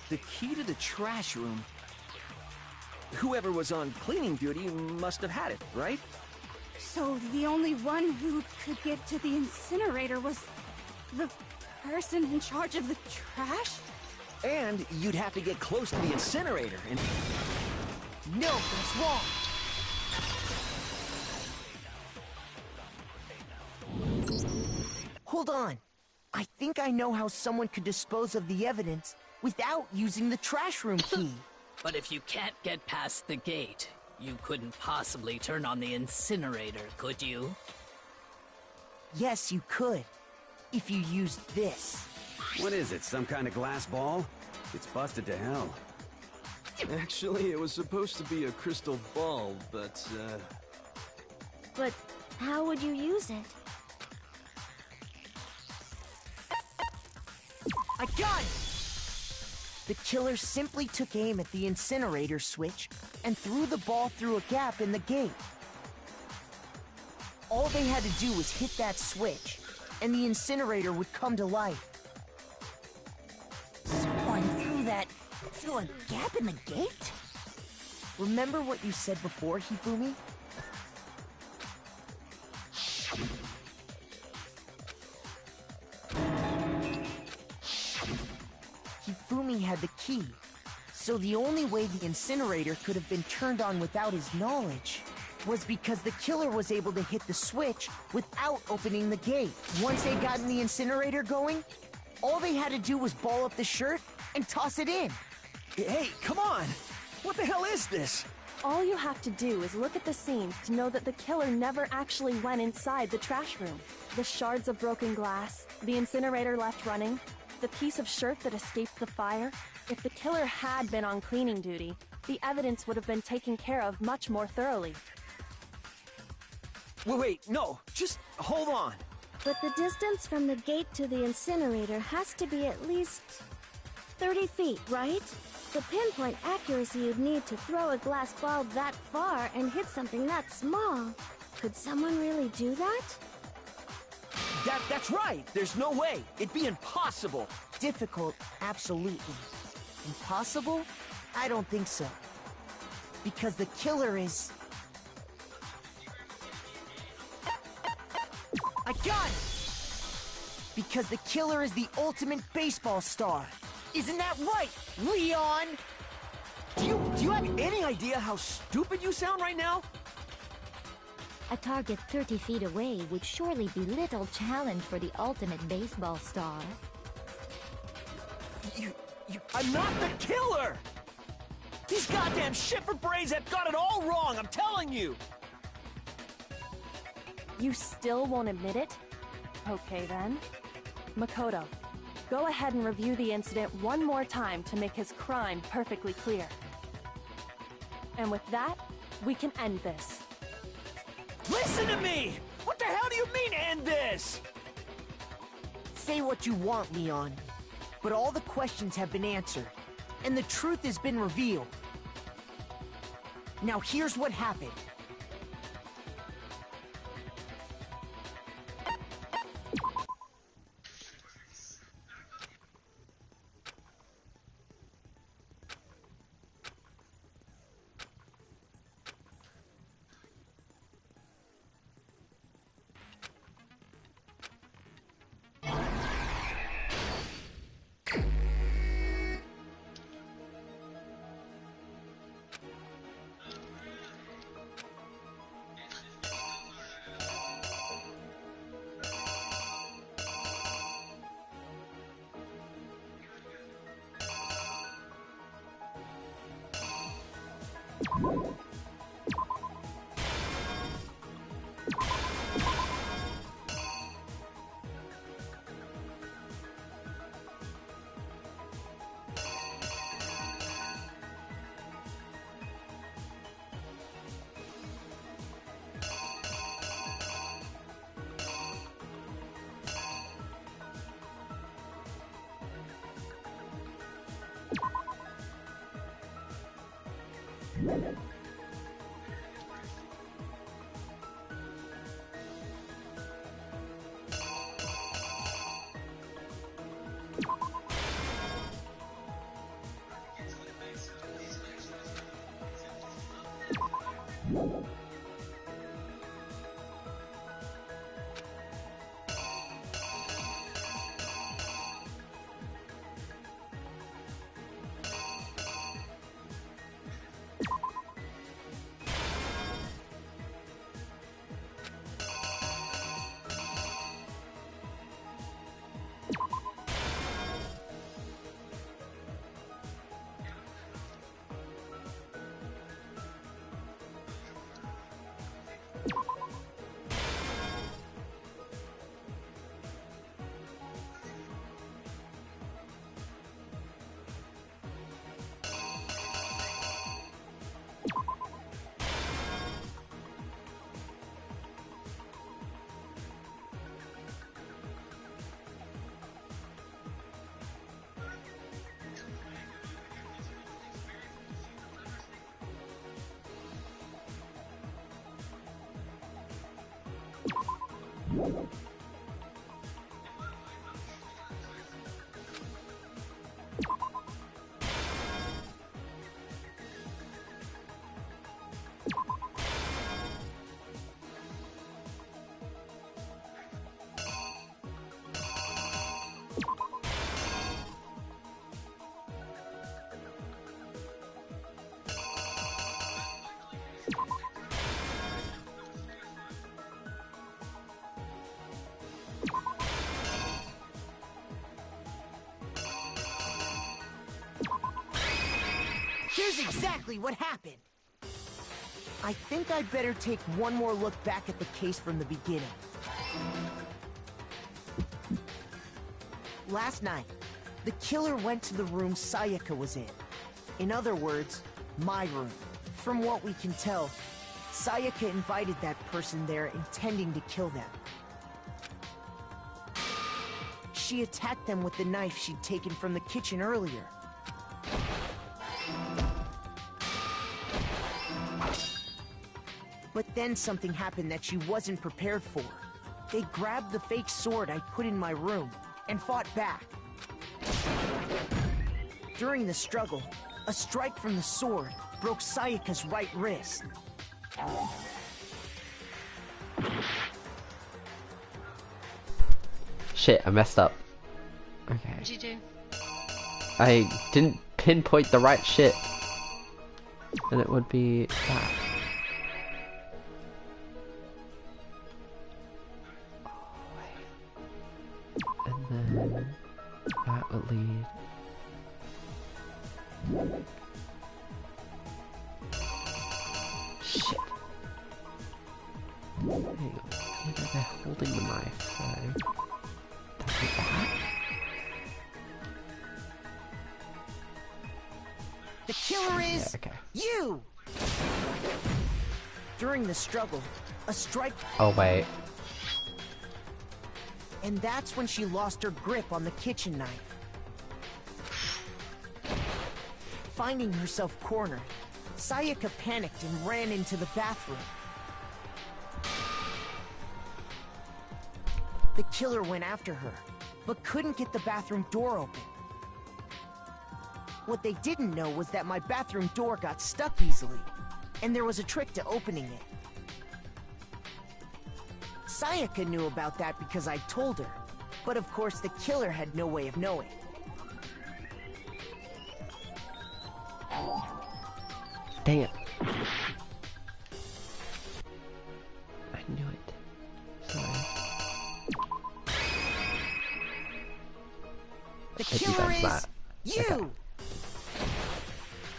The key to the trash room. Whoever was on cleaning duty must have had it, right? So the only one who could get to the incinerator was the person in charge of the trash? And you'd have to get close to the incinerator and... No, that's wrong! Hold on. I think I know how someone could dispose of the evidence without using the trash room key. But if you can't get past the gate, you couldn't possibly turn on the incinerator, could you? Yes, you could. If you used this. What is it, some kind of glass ball? It's busted to hell. Actually, it was supposed to be a crystal ball, but, But how would you use it? I got it! The killer simply took aim at the incinerator switch and threw the ball through a gap in the gate. All they had to do was hit that switch, and the incinerator would come to life. Someone threw a gap in the gate? Remember what you said before, Hifumi? Hifumi had the key, so the only way the incinerator could have been turned on without his knowledge was because the killer was able to hit the switch without opening the gate. Once they got the incinerator going, all they had to do was ball up the shirt and toss it in. Hey, come on! What the hell is this? All you have to do is look at the scene to know that the killer never actually went inside the trash room. The shards of broken glass, the incinerator left running, the piece of shirt that escaped the fire. If the killer had been on cleaning duty, the evidence would have been taken care of much more thoroughly. Wait, no, just hold on. But the distance from the gate to the incinerator has to be at least 30 feet, right? The pinpoint accuracy you'd need to throw a glass ball that far and hit something that small. Could someone really do that? That's right! There's no way! It'd be impossible! Difficult, absolutely. Impossible? I don't think so. Because the killer is... I got it! Because the killer is the ultimate baseball star. Isn't that right, Leon? Do you have any idea how stupid you sound right now? A target 30 feet away would surely be little challenge for the ultimate baseball star. I'm not the killer! These goddamn shipper brains have got it all wrong, I'm telling you! You still won't admit it? Okay then. Makoto, go ahead and review the incident one more time to make his crime perfectly clear. And with that, we can end this. Listen to me! What the hell do you mean, end this? Say what you want, Leon. But all the questions have been answered, and the truth has been revealed. Now here's what happened. Here's exactly what happened. I think I'd better take one more look back at the case from the beginning. Last night, the killer went to the room Sayaka was in. In other words, my room. From what we can tell, Sayaka invited that person there intending to kill them. She attacked them with the knife she'd taken from the kitchen earlier. But then something happened that she wasn't prepared for. They grabbed the fake sword I put in my room and fought back. During the struggle, a strike from the sword broke Sayaka's right wrist. Shit, I messed up. Okay. What'd you do? I didn't pinpoint the right shit. And it would be that. And then that would lead. Shit. Hang on. Maybe they're holding the knife, so that'd be that. The killer is okay. you! During the struggle, a strike... Oh, wait. And that's when she lost her grip on the kitchen knife. Finding herself cornered, Sayaka panicked and ran into the bathroom. The killer went after her, but couldn't get the bathroom door open. What they didn't know was that my bathroom door got stuck easily, and there was a trick to opening it. Sayaka knew about that because I told her, but of course the killer had no way of knowing. Dang it. I knew it. Sorry. The killer is you! Okay.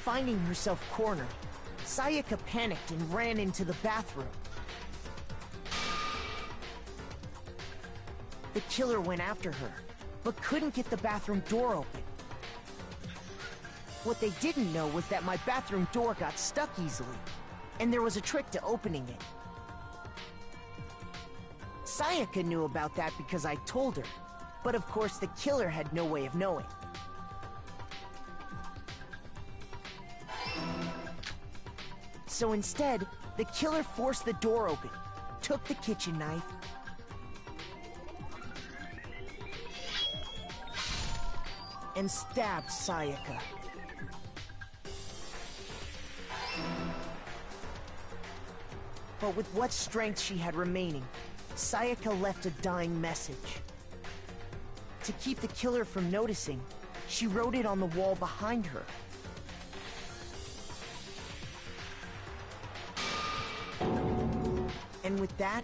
Finding herself cornered, Sayaka panicked and ran into the bathroom. The killer went after her, but couldn't get the bathroom door open. What they didn't know was that my bathroom door got stuck easily, and there was a trick to opening it. Sayaka knew about that because I told her, but of course the killer had no way of knowing. So instead, the killer forced the door open, took the kitchen knife, and stabbed Sayaka. But with what strength she had remaining, Sayaka left a dying message. To keep the killer from noticing, she wrote it on the wall behind her. And with that,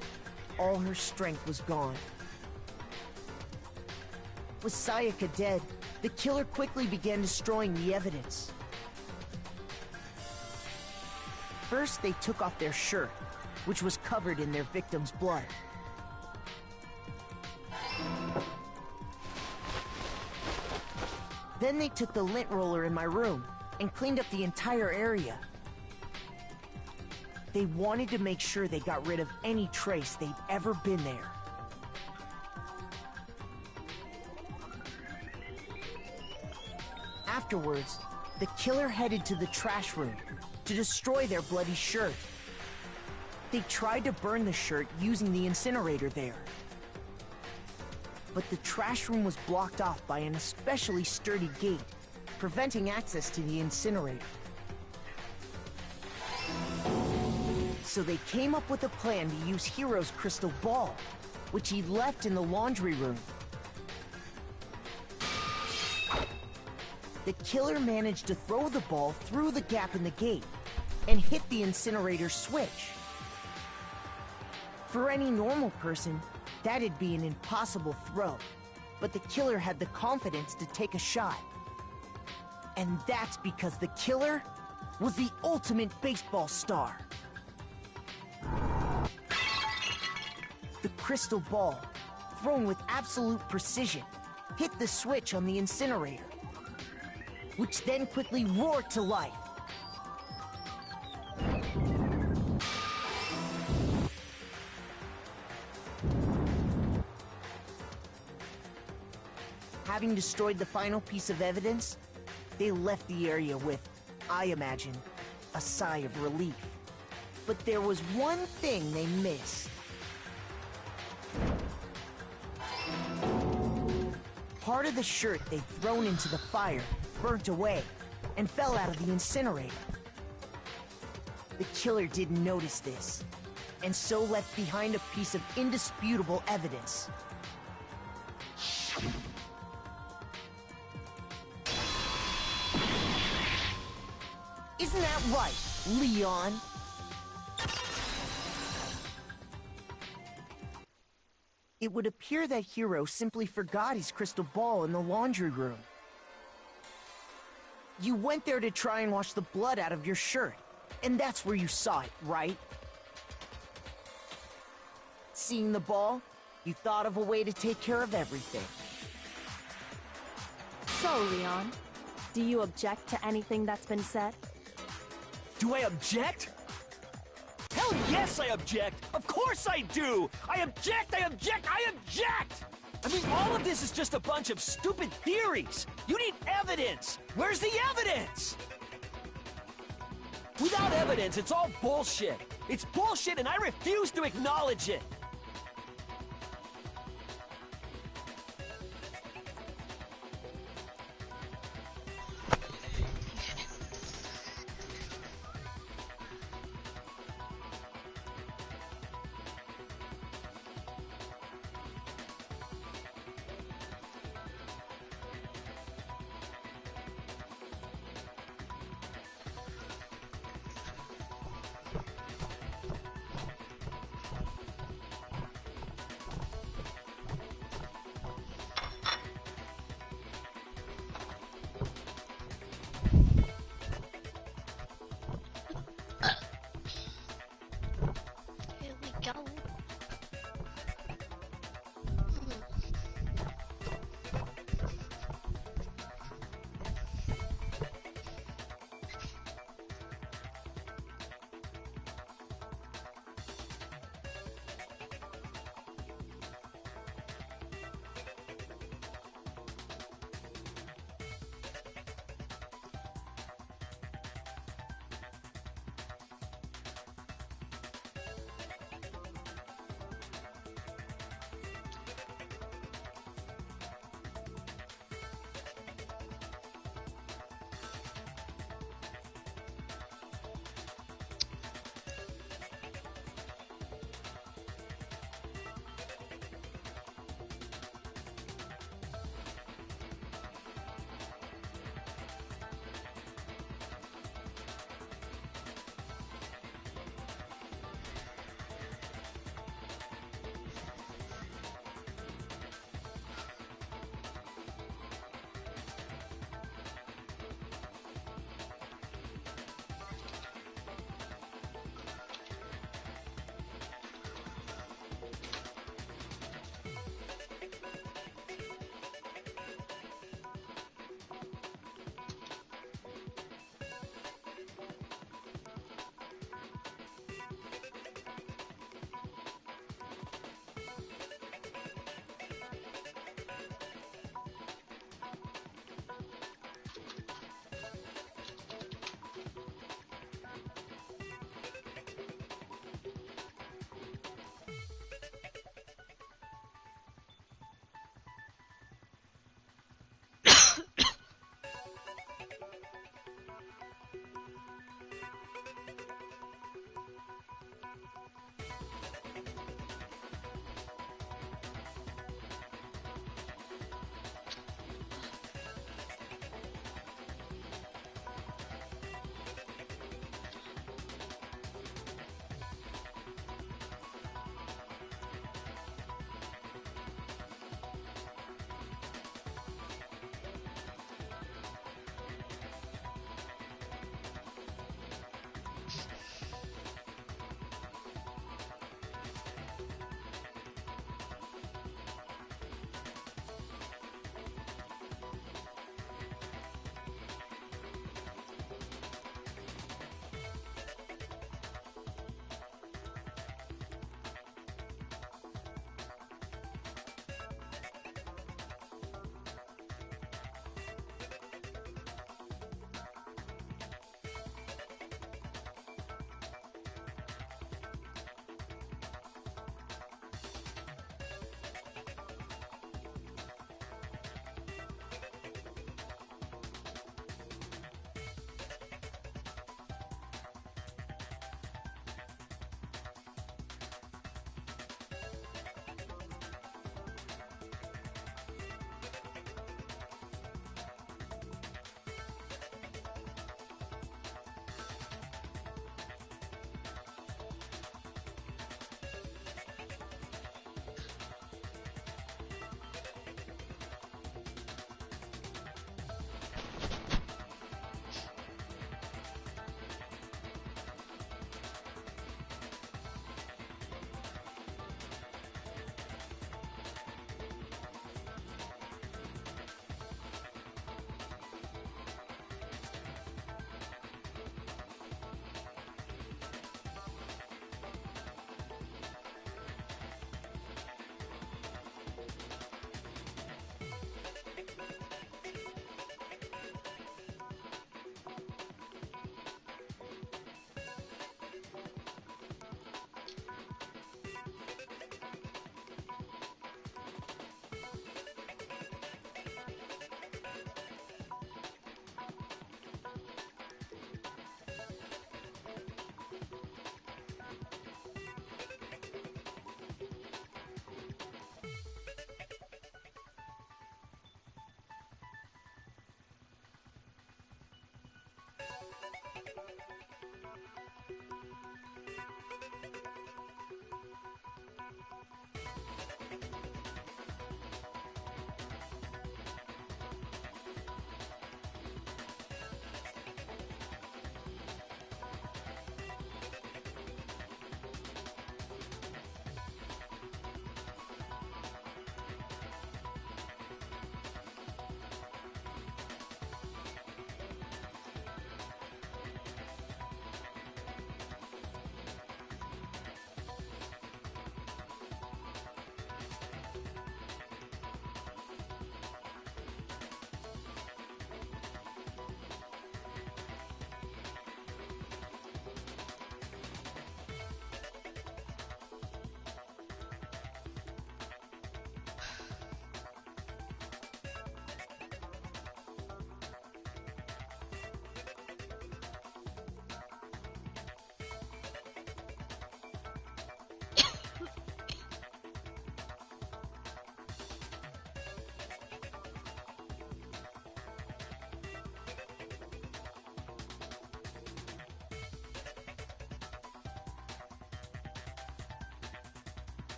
all her strength was gone. With Sayaka dead, the killer quickly began destroying the evidence. First, they took off their shirt, which was covered in their victim's blood. Then they took the lint roller in my room and cleaned up the entire area. They wanted to make sure they got rid of any trace they'd ever been there. Afterwards, the killer headed to the trash room to destroy their bloody shirt. They tried to burn the shirt using the incinerator there. But the trash room was blocked off by an especially sturdy gate, preventing access to the incinerator. So they came up with a plan to use Hiro's crystal ball, which he left in the laundry room. The killer managed to throw the ball through the gap in the gate and hit the incinerator switch. For any normal person, that'd be an impossible throw, but the killer had the confidence to take a shot. And that's because the killer was the ultimate baseball star. The crystal ball, thrown with absolute precision, hit the switch on the incinerator, which then quickly roared to life. Having destroyed the final piece of evidence, they left the area with, I imagine, a sigh of relief. But there was one thing they missed. Part of the shirt they'd thrown into the fire burnt away and fell out of the incinerator. The killer didn't notice this, and so left behind a piece of indisputable evidence. Isn't that right, Leon? It would appear that Hiro simply forgot his crystal ball in the laundry room. You went there to try and wash the blood out of your shirt, and that's where you saw it, right? Seeing the ball, you thought of a way to take care of everything. So, Leon, do you object to anything that's been said? Do I object? Hell yes, I object! Of course I do! I object! I object! I object! I mean, all of this is just a bunch of stupid theories! You need evidence! Where's the evidence? Without evidence, it's all bullshit! It's bullshit and I refuse to acknowledge it!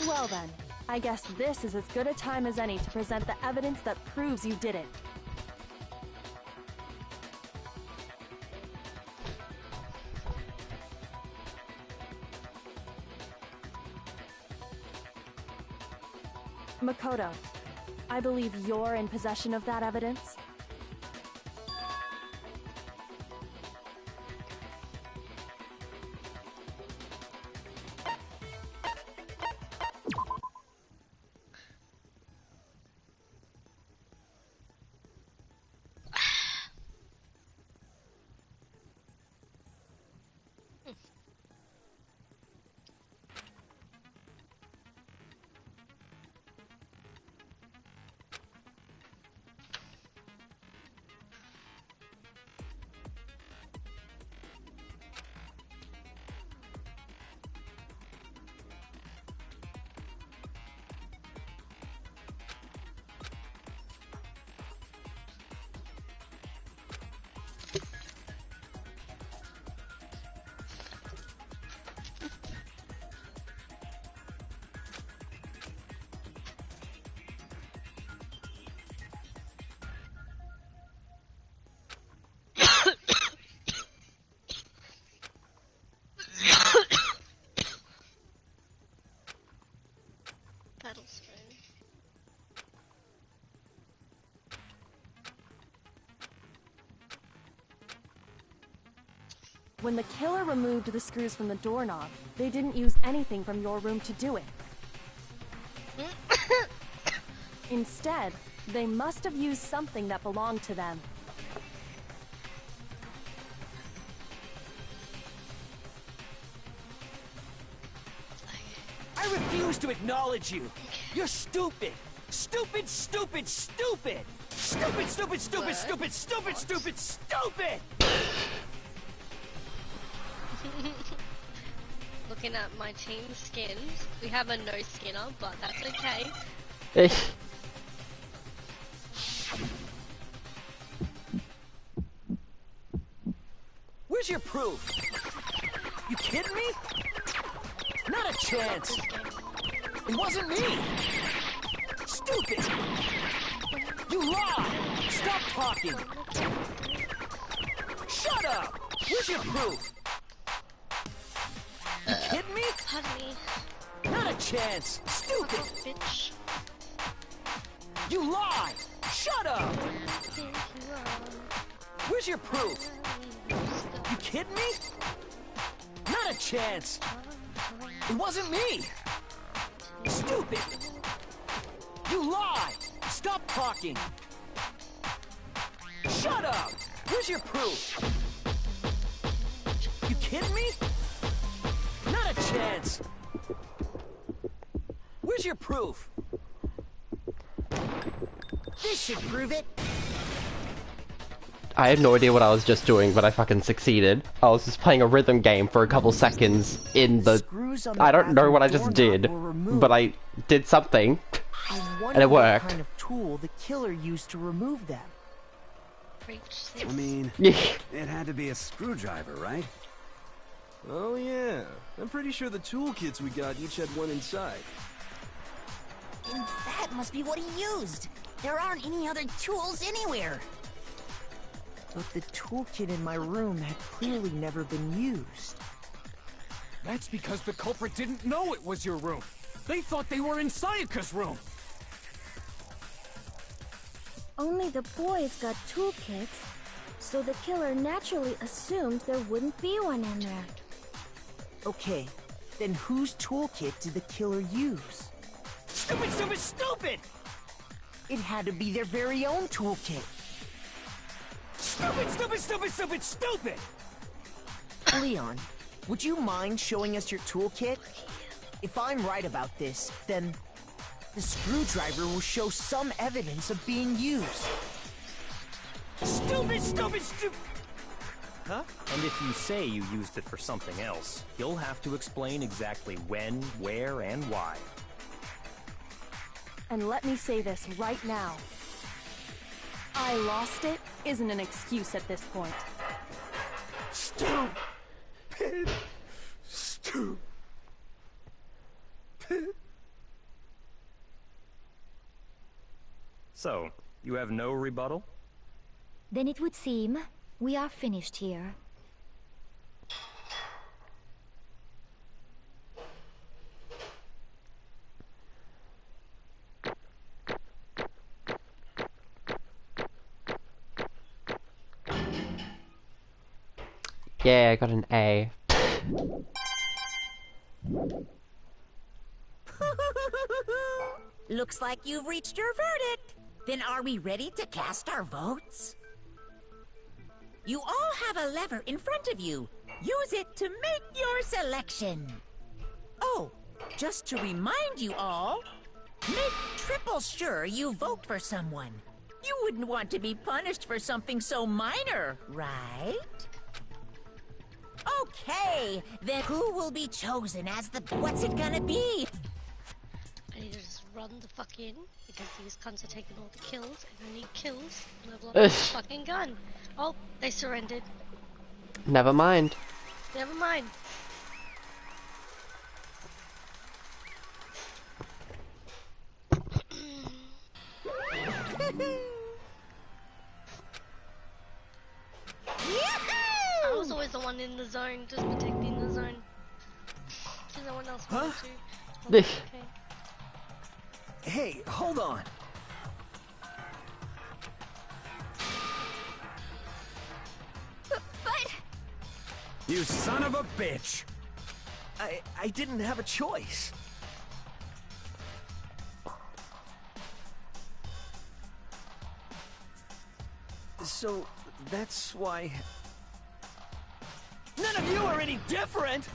Well then, I guess this is as good a time as any to present the evidence that proves you did it. Makoto, I believe you're in possession of that evidence. Battle strain. When the killer removed the screws from the doorknob, they didn't use anything from your room to do it. Instead, they must have used something that belonged to them. I refuse to acknowledge you. You're stupid. Stupid, stupid, stupid. Stupid, stupid, stupid, stupid, stupid, stupid, stupid. Looking at my team skins, we have a no skinner, but that's okay. Where's your proof? You kidding me? Not a chance. It wasn't me. Stupid. You lie. Stop talking. Shut up. Where's your proof? You kidding me? Pardon me. Not a chance. Stupid. Bitch. You lie. Shut up. Where's your proof? You kidding me? Not a chance. It wasn't me. Stupid. You lie. Stop talking. Shut up. Where's your proof? You kidding me? Not a chance. Where's your proof? This should prove it. I had no idea what I was just doing, but I fucking succeeded. I was just playing a rhythm game for a couple seconds in the... I don't know what I just did, but I did something, and it worked. What kind of tool the killer used to remove them? I mean, it had to be a screwdriver, right? Oh yeah, I'm pretty sure the toolkits we got each had one inside. And that must be what he used. There aren't any other tools anywhere. But the toolkit in my room had clearly never been used. That's because the culprit didn't know it was your room. They thought they were in Sayaka's room. Only the boys got toolkits, so the killer naturally assumed there wouldn't be one in there. Okay, then whose toolkit did the killer use? Stupid, stupid, stupid! It had to be their very own toolkit. Stupid, stupid, stupid, stupid, stupid! Leon, would you mind showing us your toolkit? If I'm right about this, then the screwdriver will show some evidence of being used. Stupid, stupid, stupid! Huh? And if you say you used it for something else, you'll have to explain exactly when, where, and why. And let me say this right now. I lost it isn't an excuse at this point. Stupid. Stupid. So, you have no rebuttal? Then it would seem we are finished here. Yeah, I got an A. Looks like you've reached your verdict. Then are we ready to cast our votes? You all have a lever in front of you. Use it to make your selection. Oh, just to remind you all, make triple sure you vote for someone. You wouldn't want to be punished for something so minor, right? Okay, then who will be chosen as the... What's it gonna be? I need to just run the fuck in, because these cunts are taking all the kills, and I need kills, level up this fucking gun. Oh, they surrendered. Never mind. Never mind. I was always the one in the zone, just protecting the zone. So no one else wanted to. Oh, okay. Hey, hold on. But... You son of a bitch! I didn't have a choice. So, that's why... None of you are any different!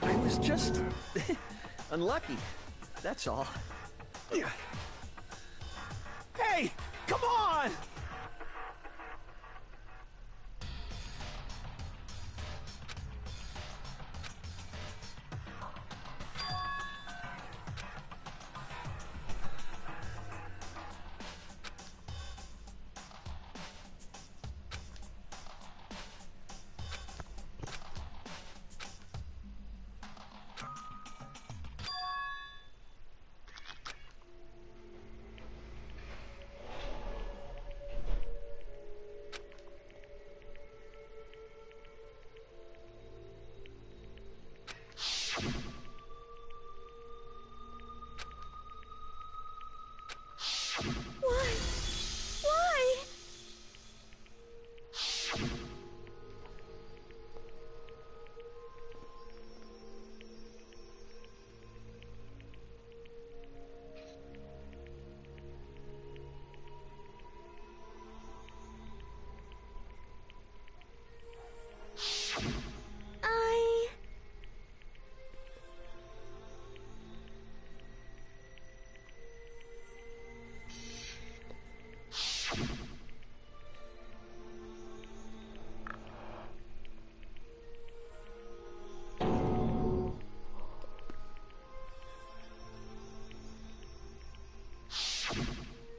I was just... unlucky. That's all. Hey! Come on!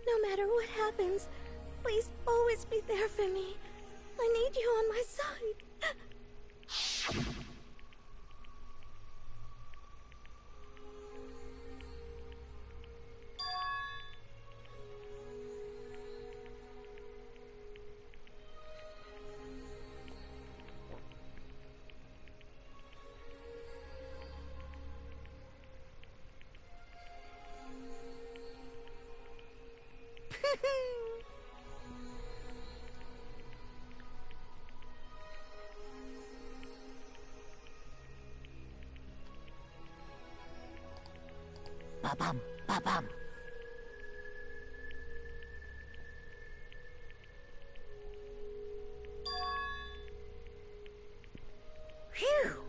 No matter what happens, please always be there for me. I need you on my side. Ba-bum, ba-bum. Phew.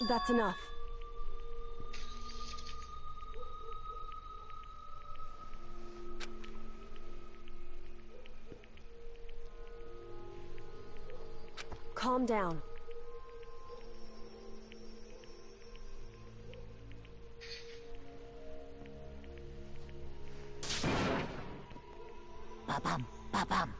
That's enough. Calm down. Ba-bum, ba-bum.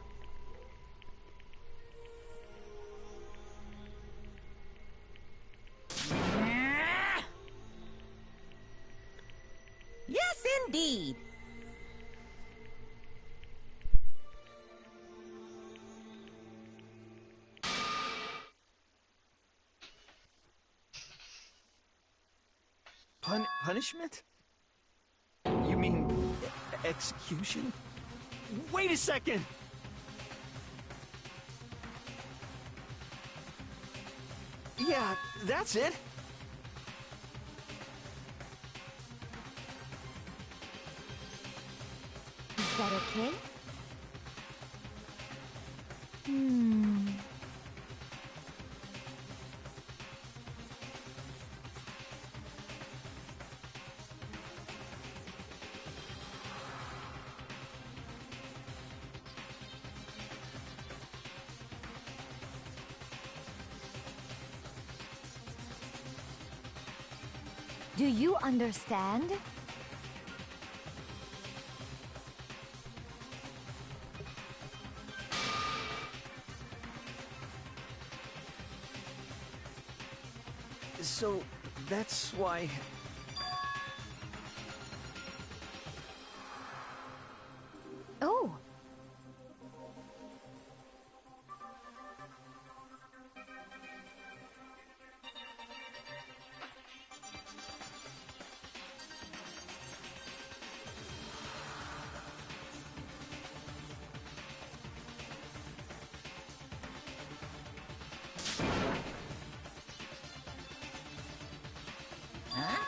Yes, indeed. Punishment? You mean execution? Wait a second! Yeah, that's it. Is that okay? Do you understand? So, that's why... Oh! Huh?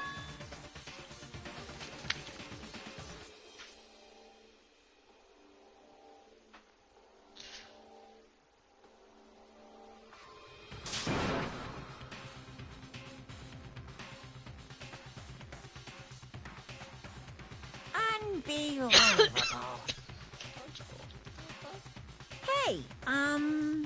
Unbelievable. Hey, hmm.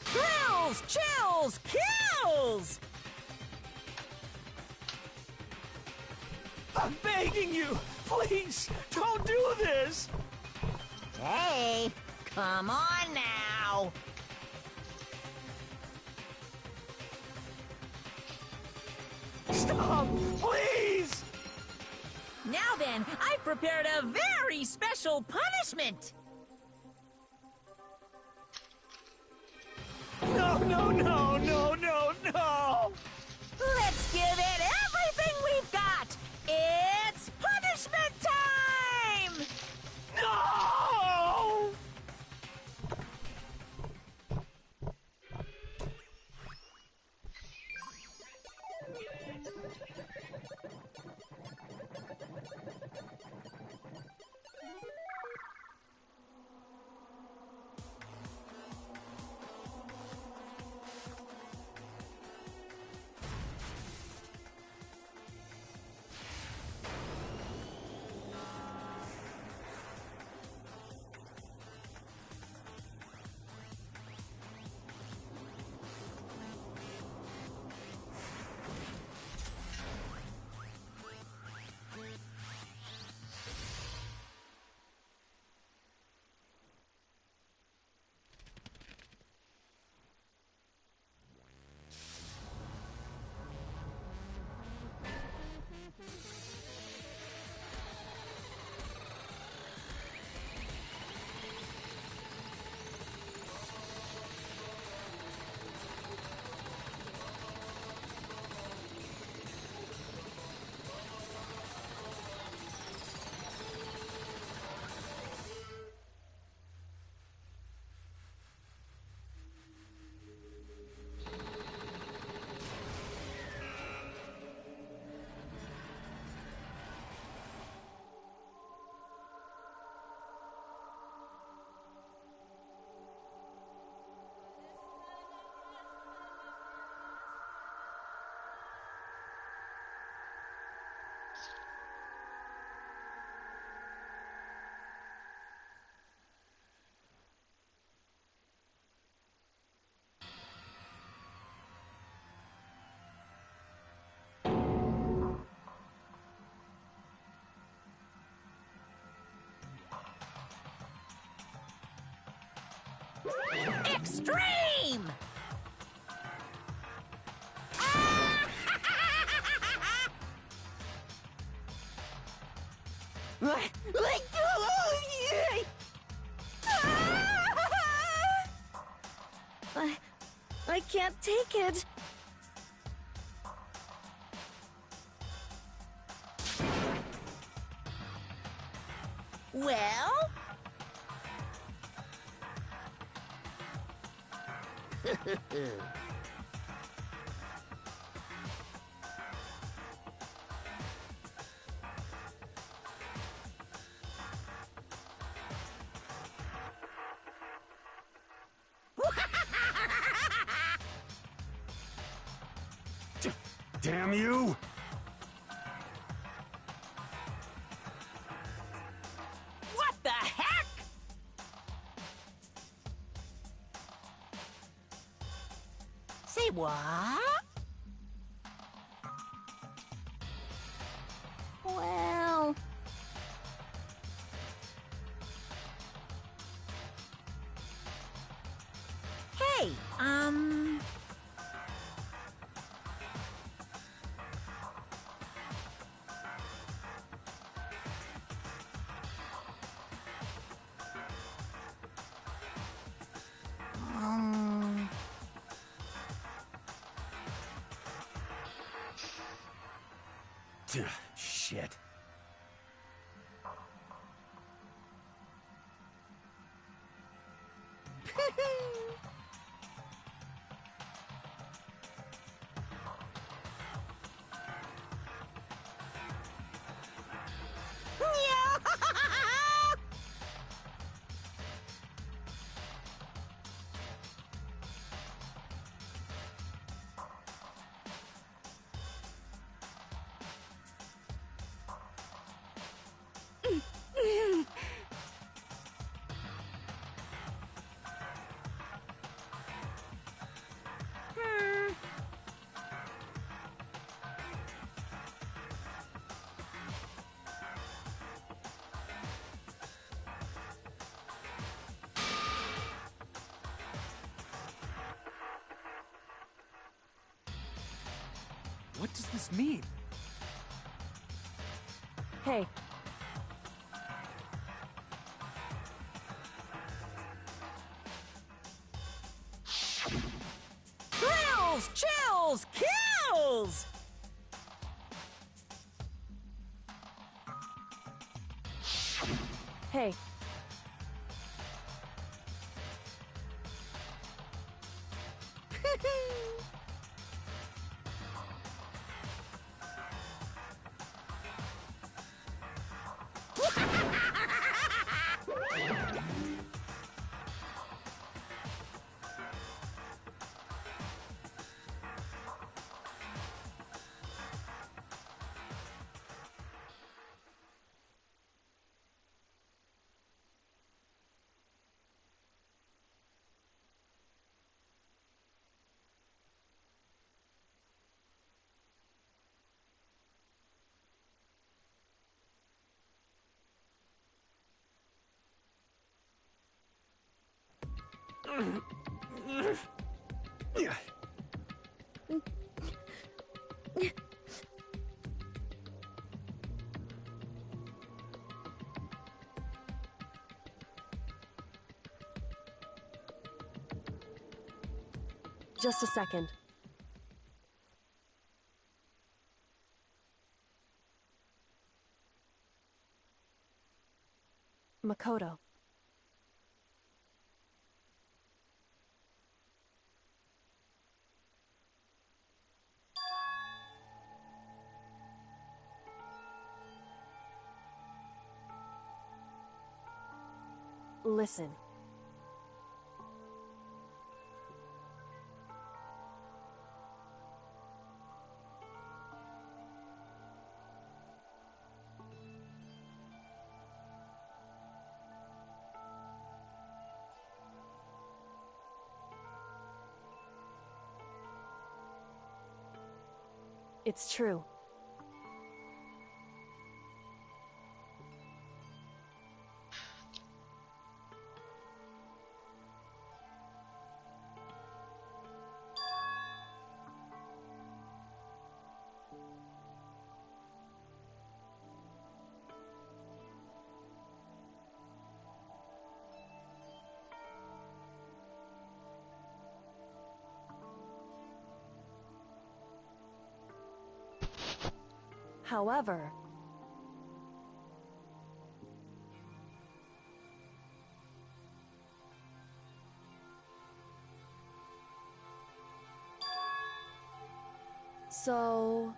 Thrills, chills, kills! I'm begging you! Please, don't do this! Hey, come on now. Stop! Please! Now then, I've prepared a very special punishment. No, no, no, no, no, no! Let's give it everything we've got. It's punishment time! No! Extreme! I can't take it. Well? Damn you! What the heck? Say what? Well... Hey, Shit. What does this mean? Hey. thrills, chills, kills! Hey. Just a second. Makoto. Listen. It's true. However, so...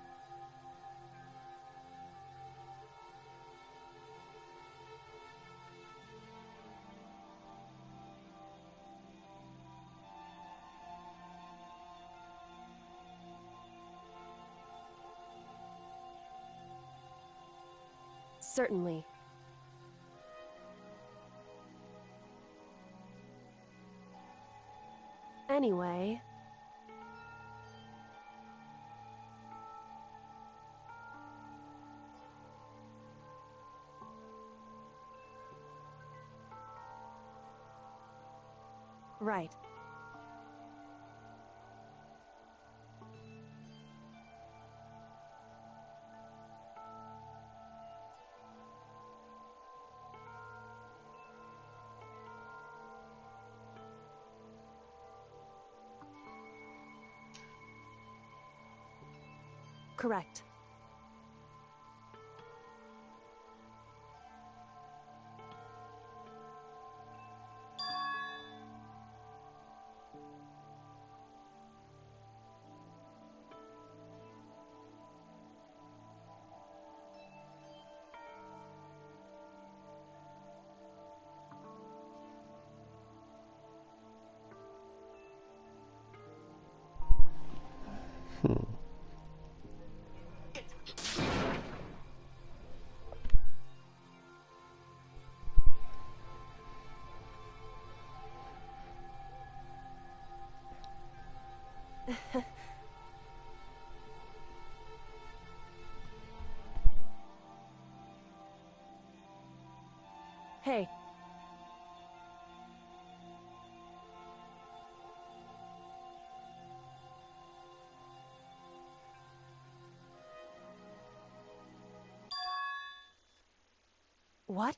Certainly. Anyway... Right. Correct. Hey. What?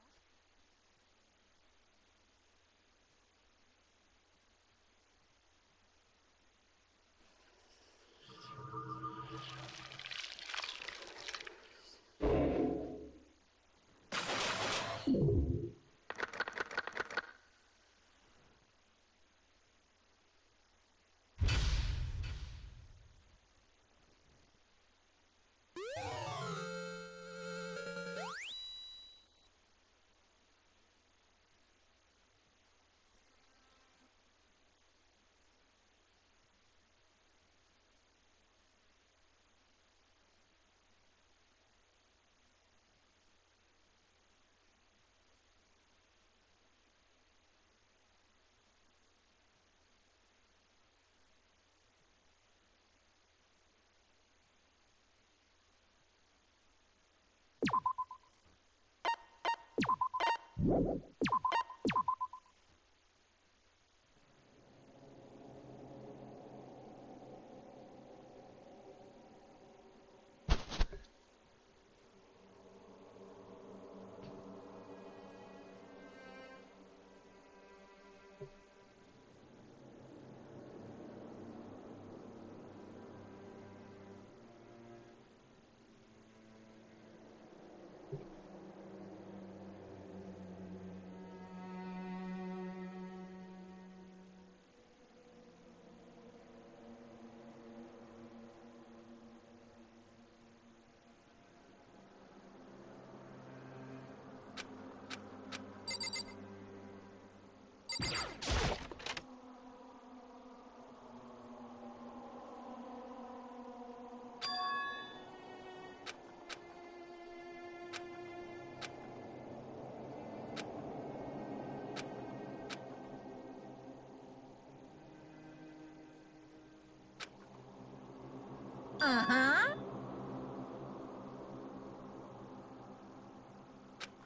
Uh-huh.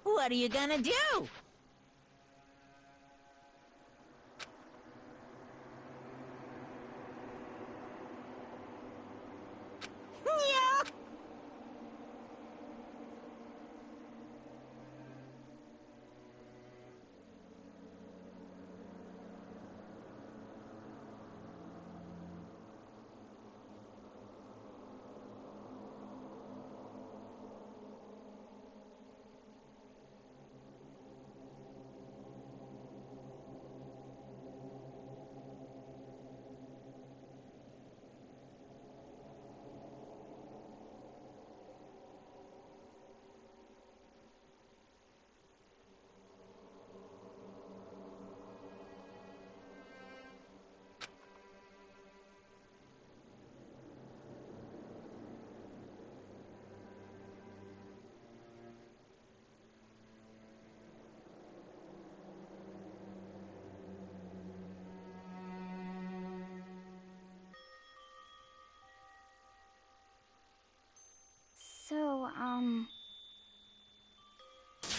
What are you gonna do? Yeah.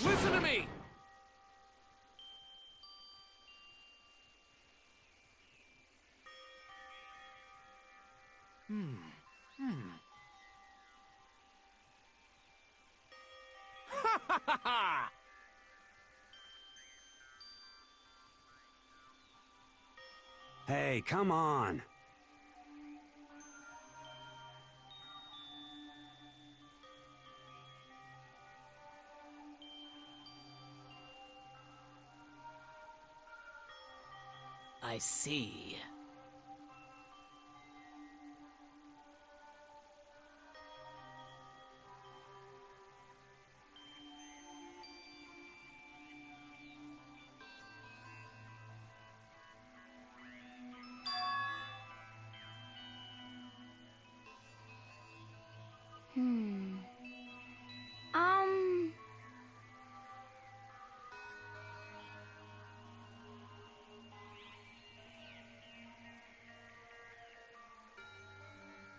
Listen to me! Ha ha ha ha! Hey, come on. I see.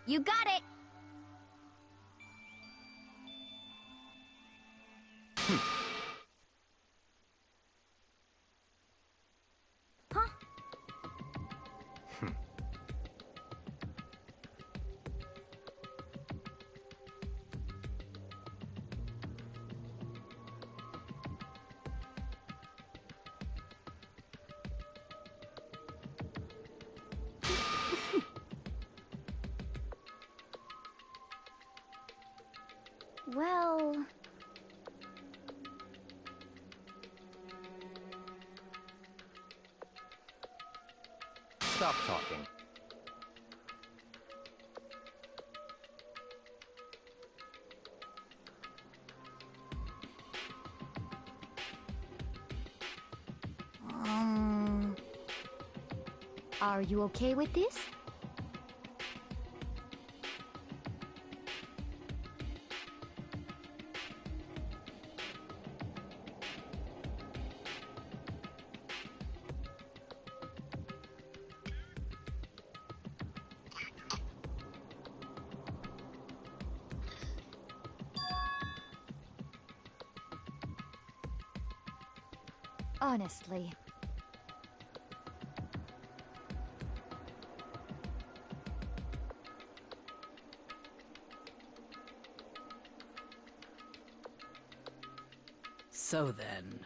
You got it! Huh? Well... Stop talking. Are you okay with this? Honestly. So then...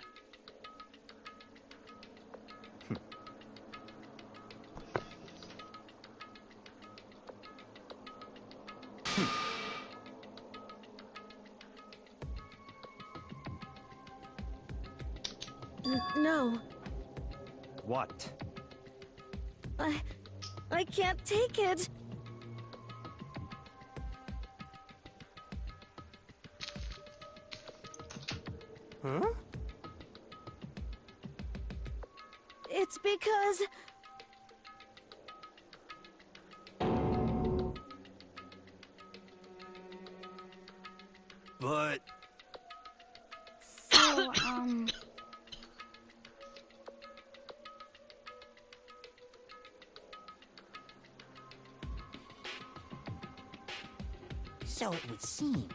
No. What? I can't take it. Huh? It's because... But... So, So it would seem.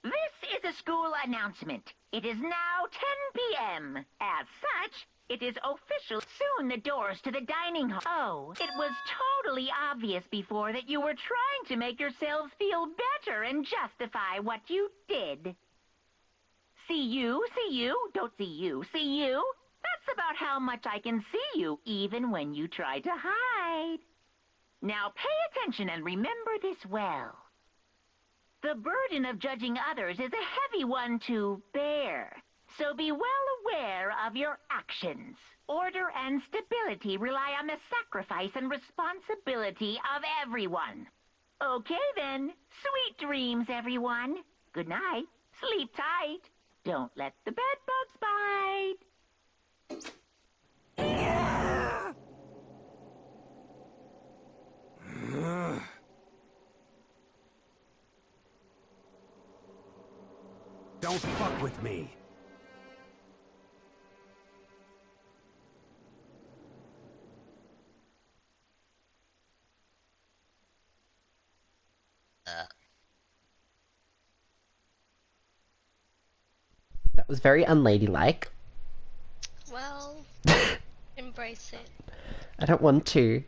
This is a school announcement. It is now 10 p.m. As such, it is official. Soon the doors to the dining hall. Oh, it was totally obvious before that you were trying to make yourselves feel better and justify what you did. See you, don't see you, see you. That's about how much I can see you, even when you try to hide. Now pay attention and remember this well. The burden of judging others is a heavy one to bear. So be well aware of your actions. Order and stability rely on the sacrifice and responsibility of everyone. Okay then. Sweet dreams, everyone. Good night. Sleep tight. Don't let the bed bugs bite. Don't fuck with me. That was very unladylike. Well, embrace it. I don't want to.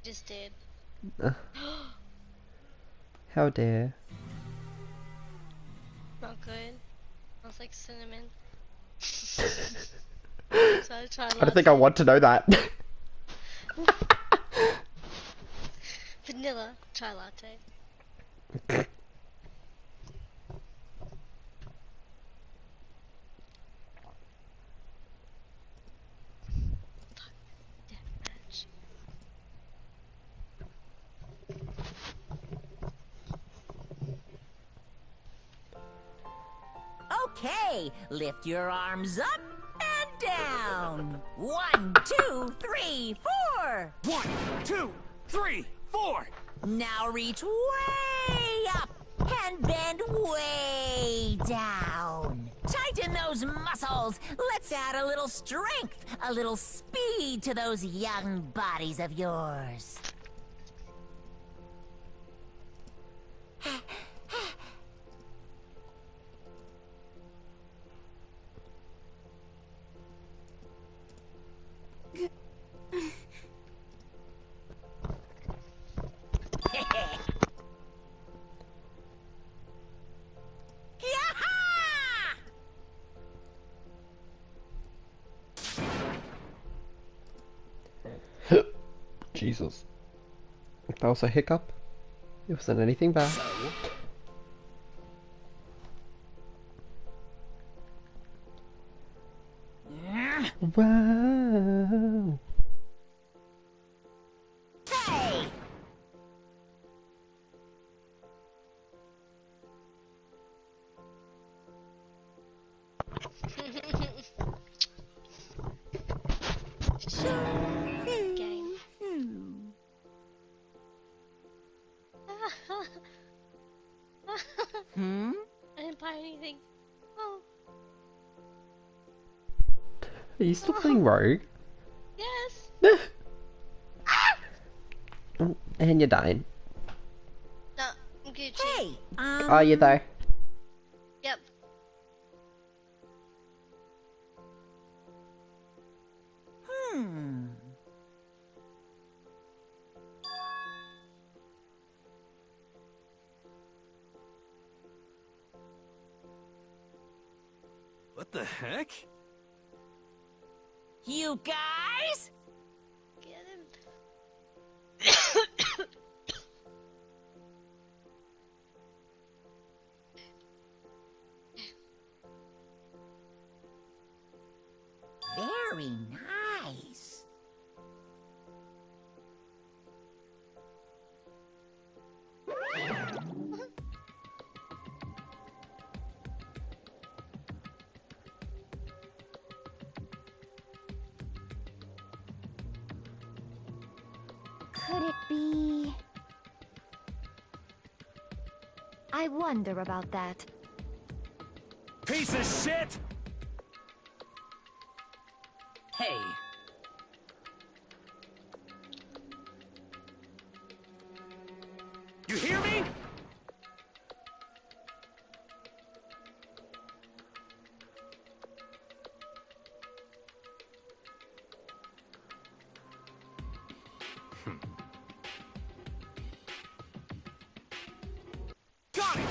Just did. How dare. Not good. Smells like cinnamon. So I try I don't think I want to know that. Vanilla chai latte. Okay, lift your arms up and down. 1, 2, 3, 4. 1, 2, 3, 4. Now reach way up and bend way down. Tighten those muscles. Let's add a little strength, a little speed to those young bodies of yours. Jesus. If that was a hiccup, it wasn't anything bad. Wow. Hey! Game. I didn't buy anything. Oh. Are you still playing Rogue? Yes. Oh, and you're dying. No, I'm Gucci. Hey, Are you though? Yep. What the heck? You guys? Get him. Very nice. Could it be... I wonder about that. Piece of shit! Hey, You hear me? Got it!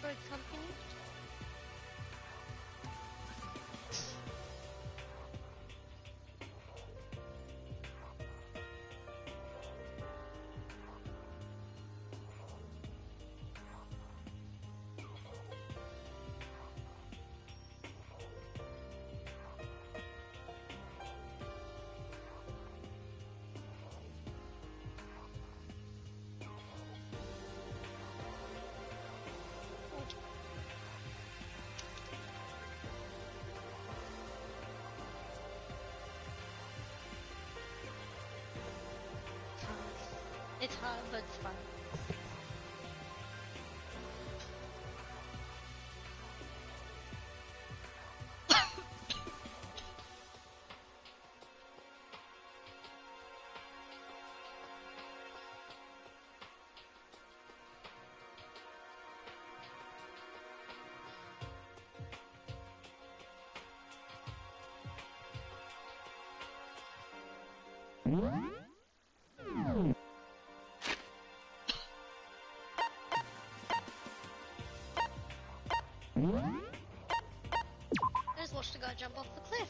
good company. It's hard, but it's fun. I just watched a guy jump off the cliff.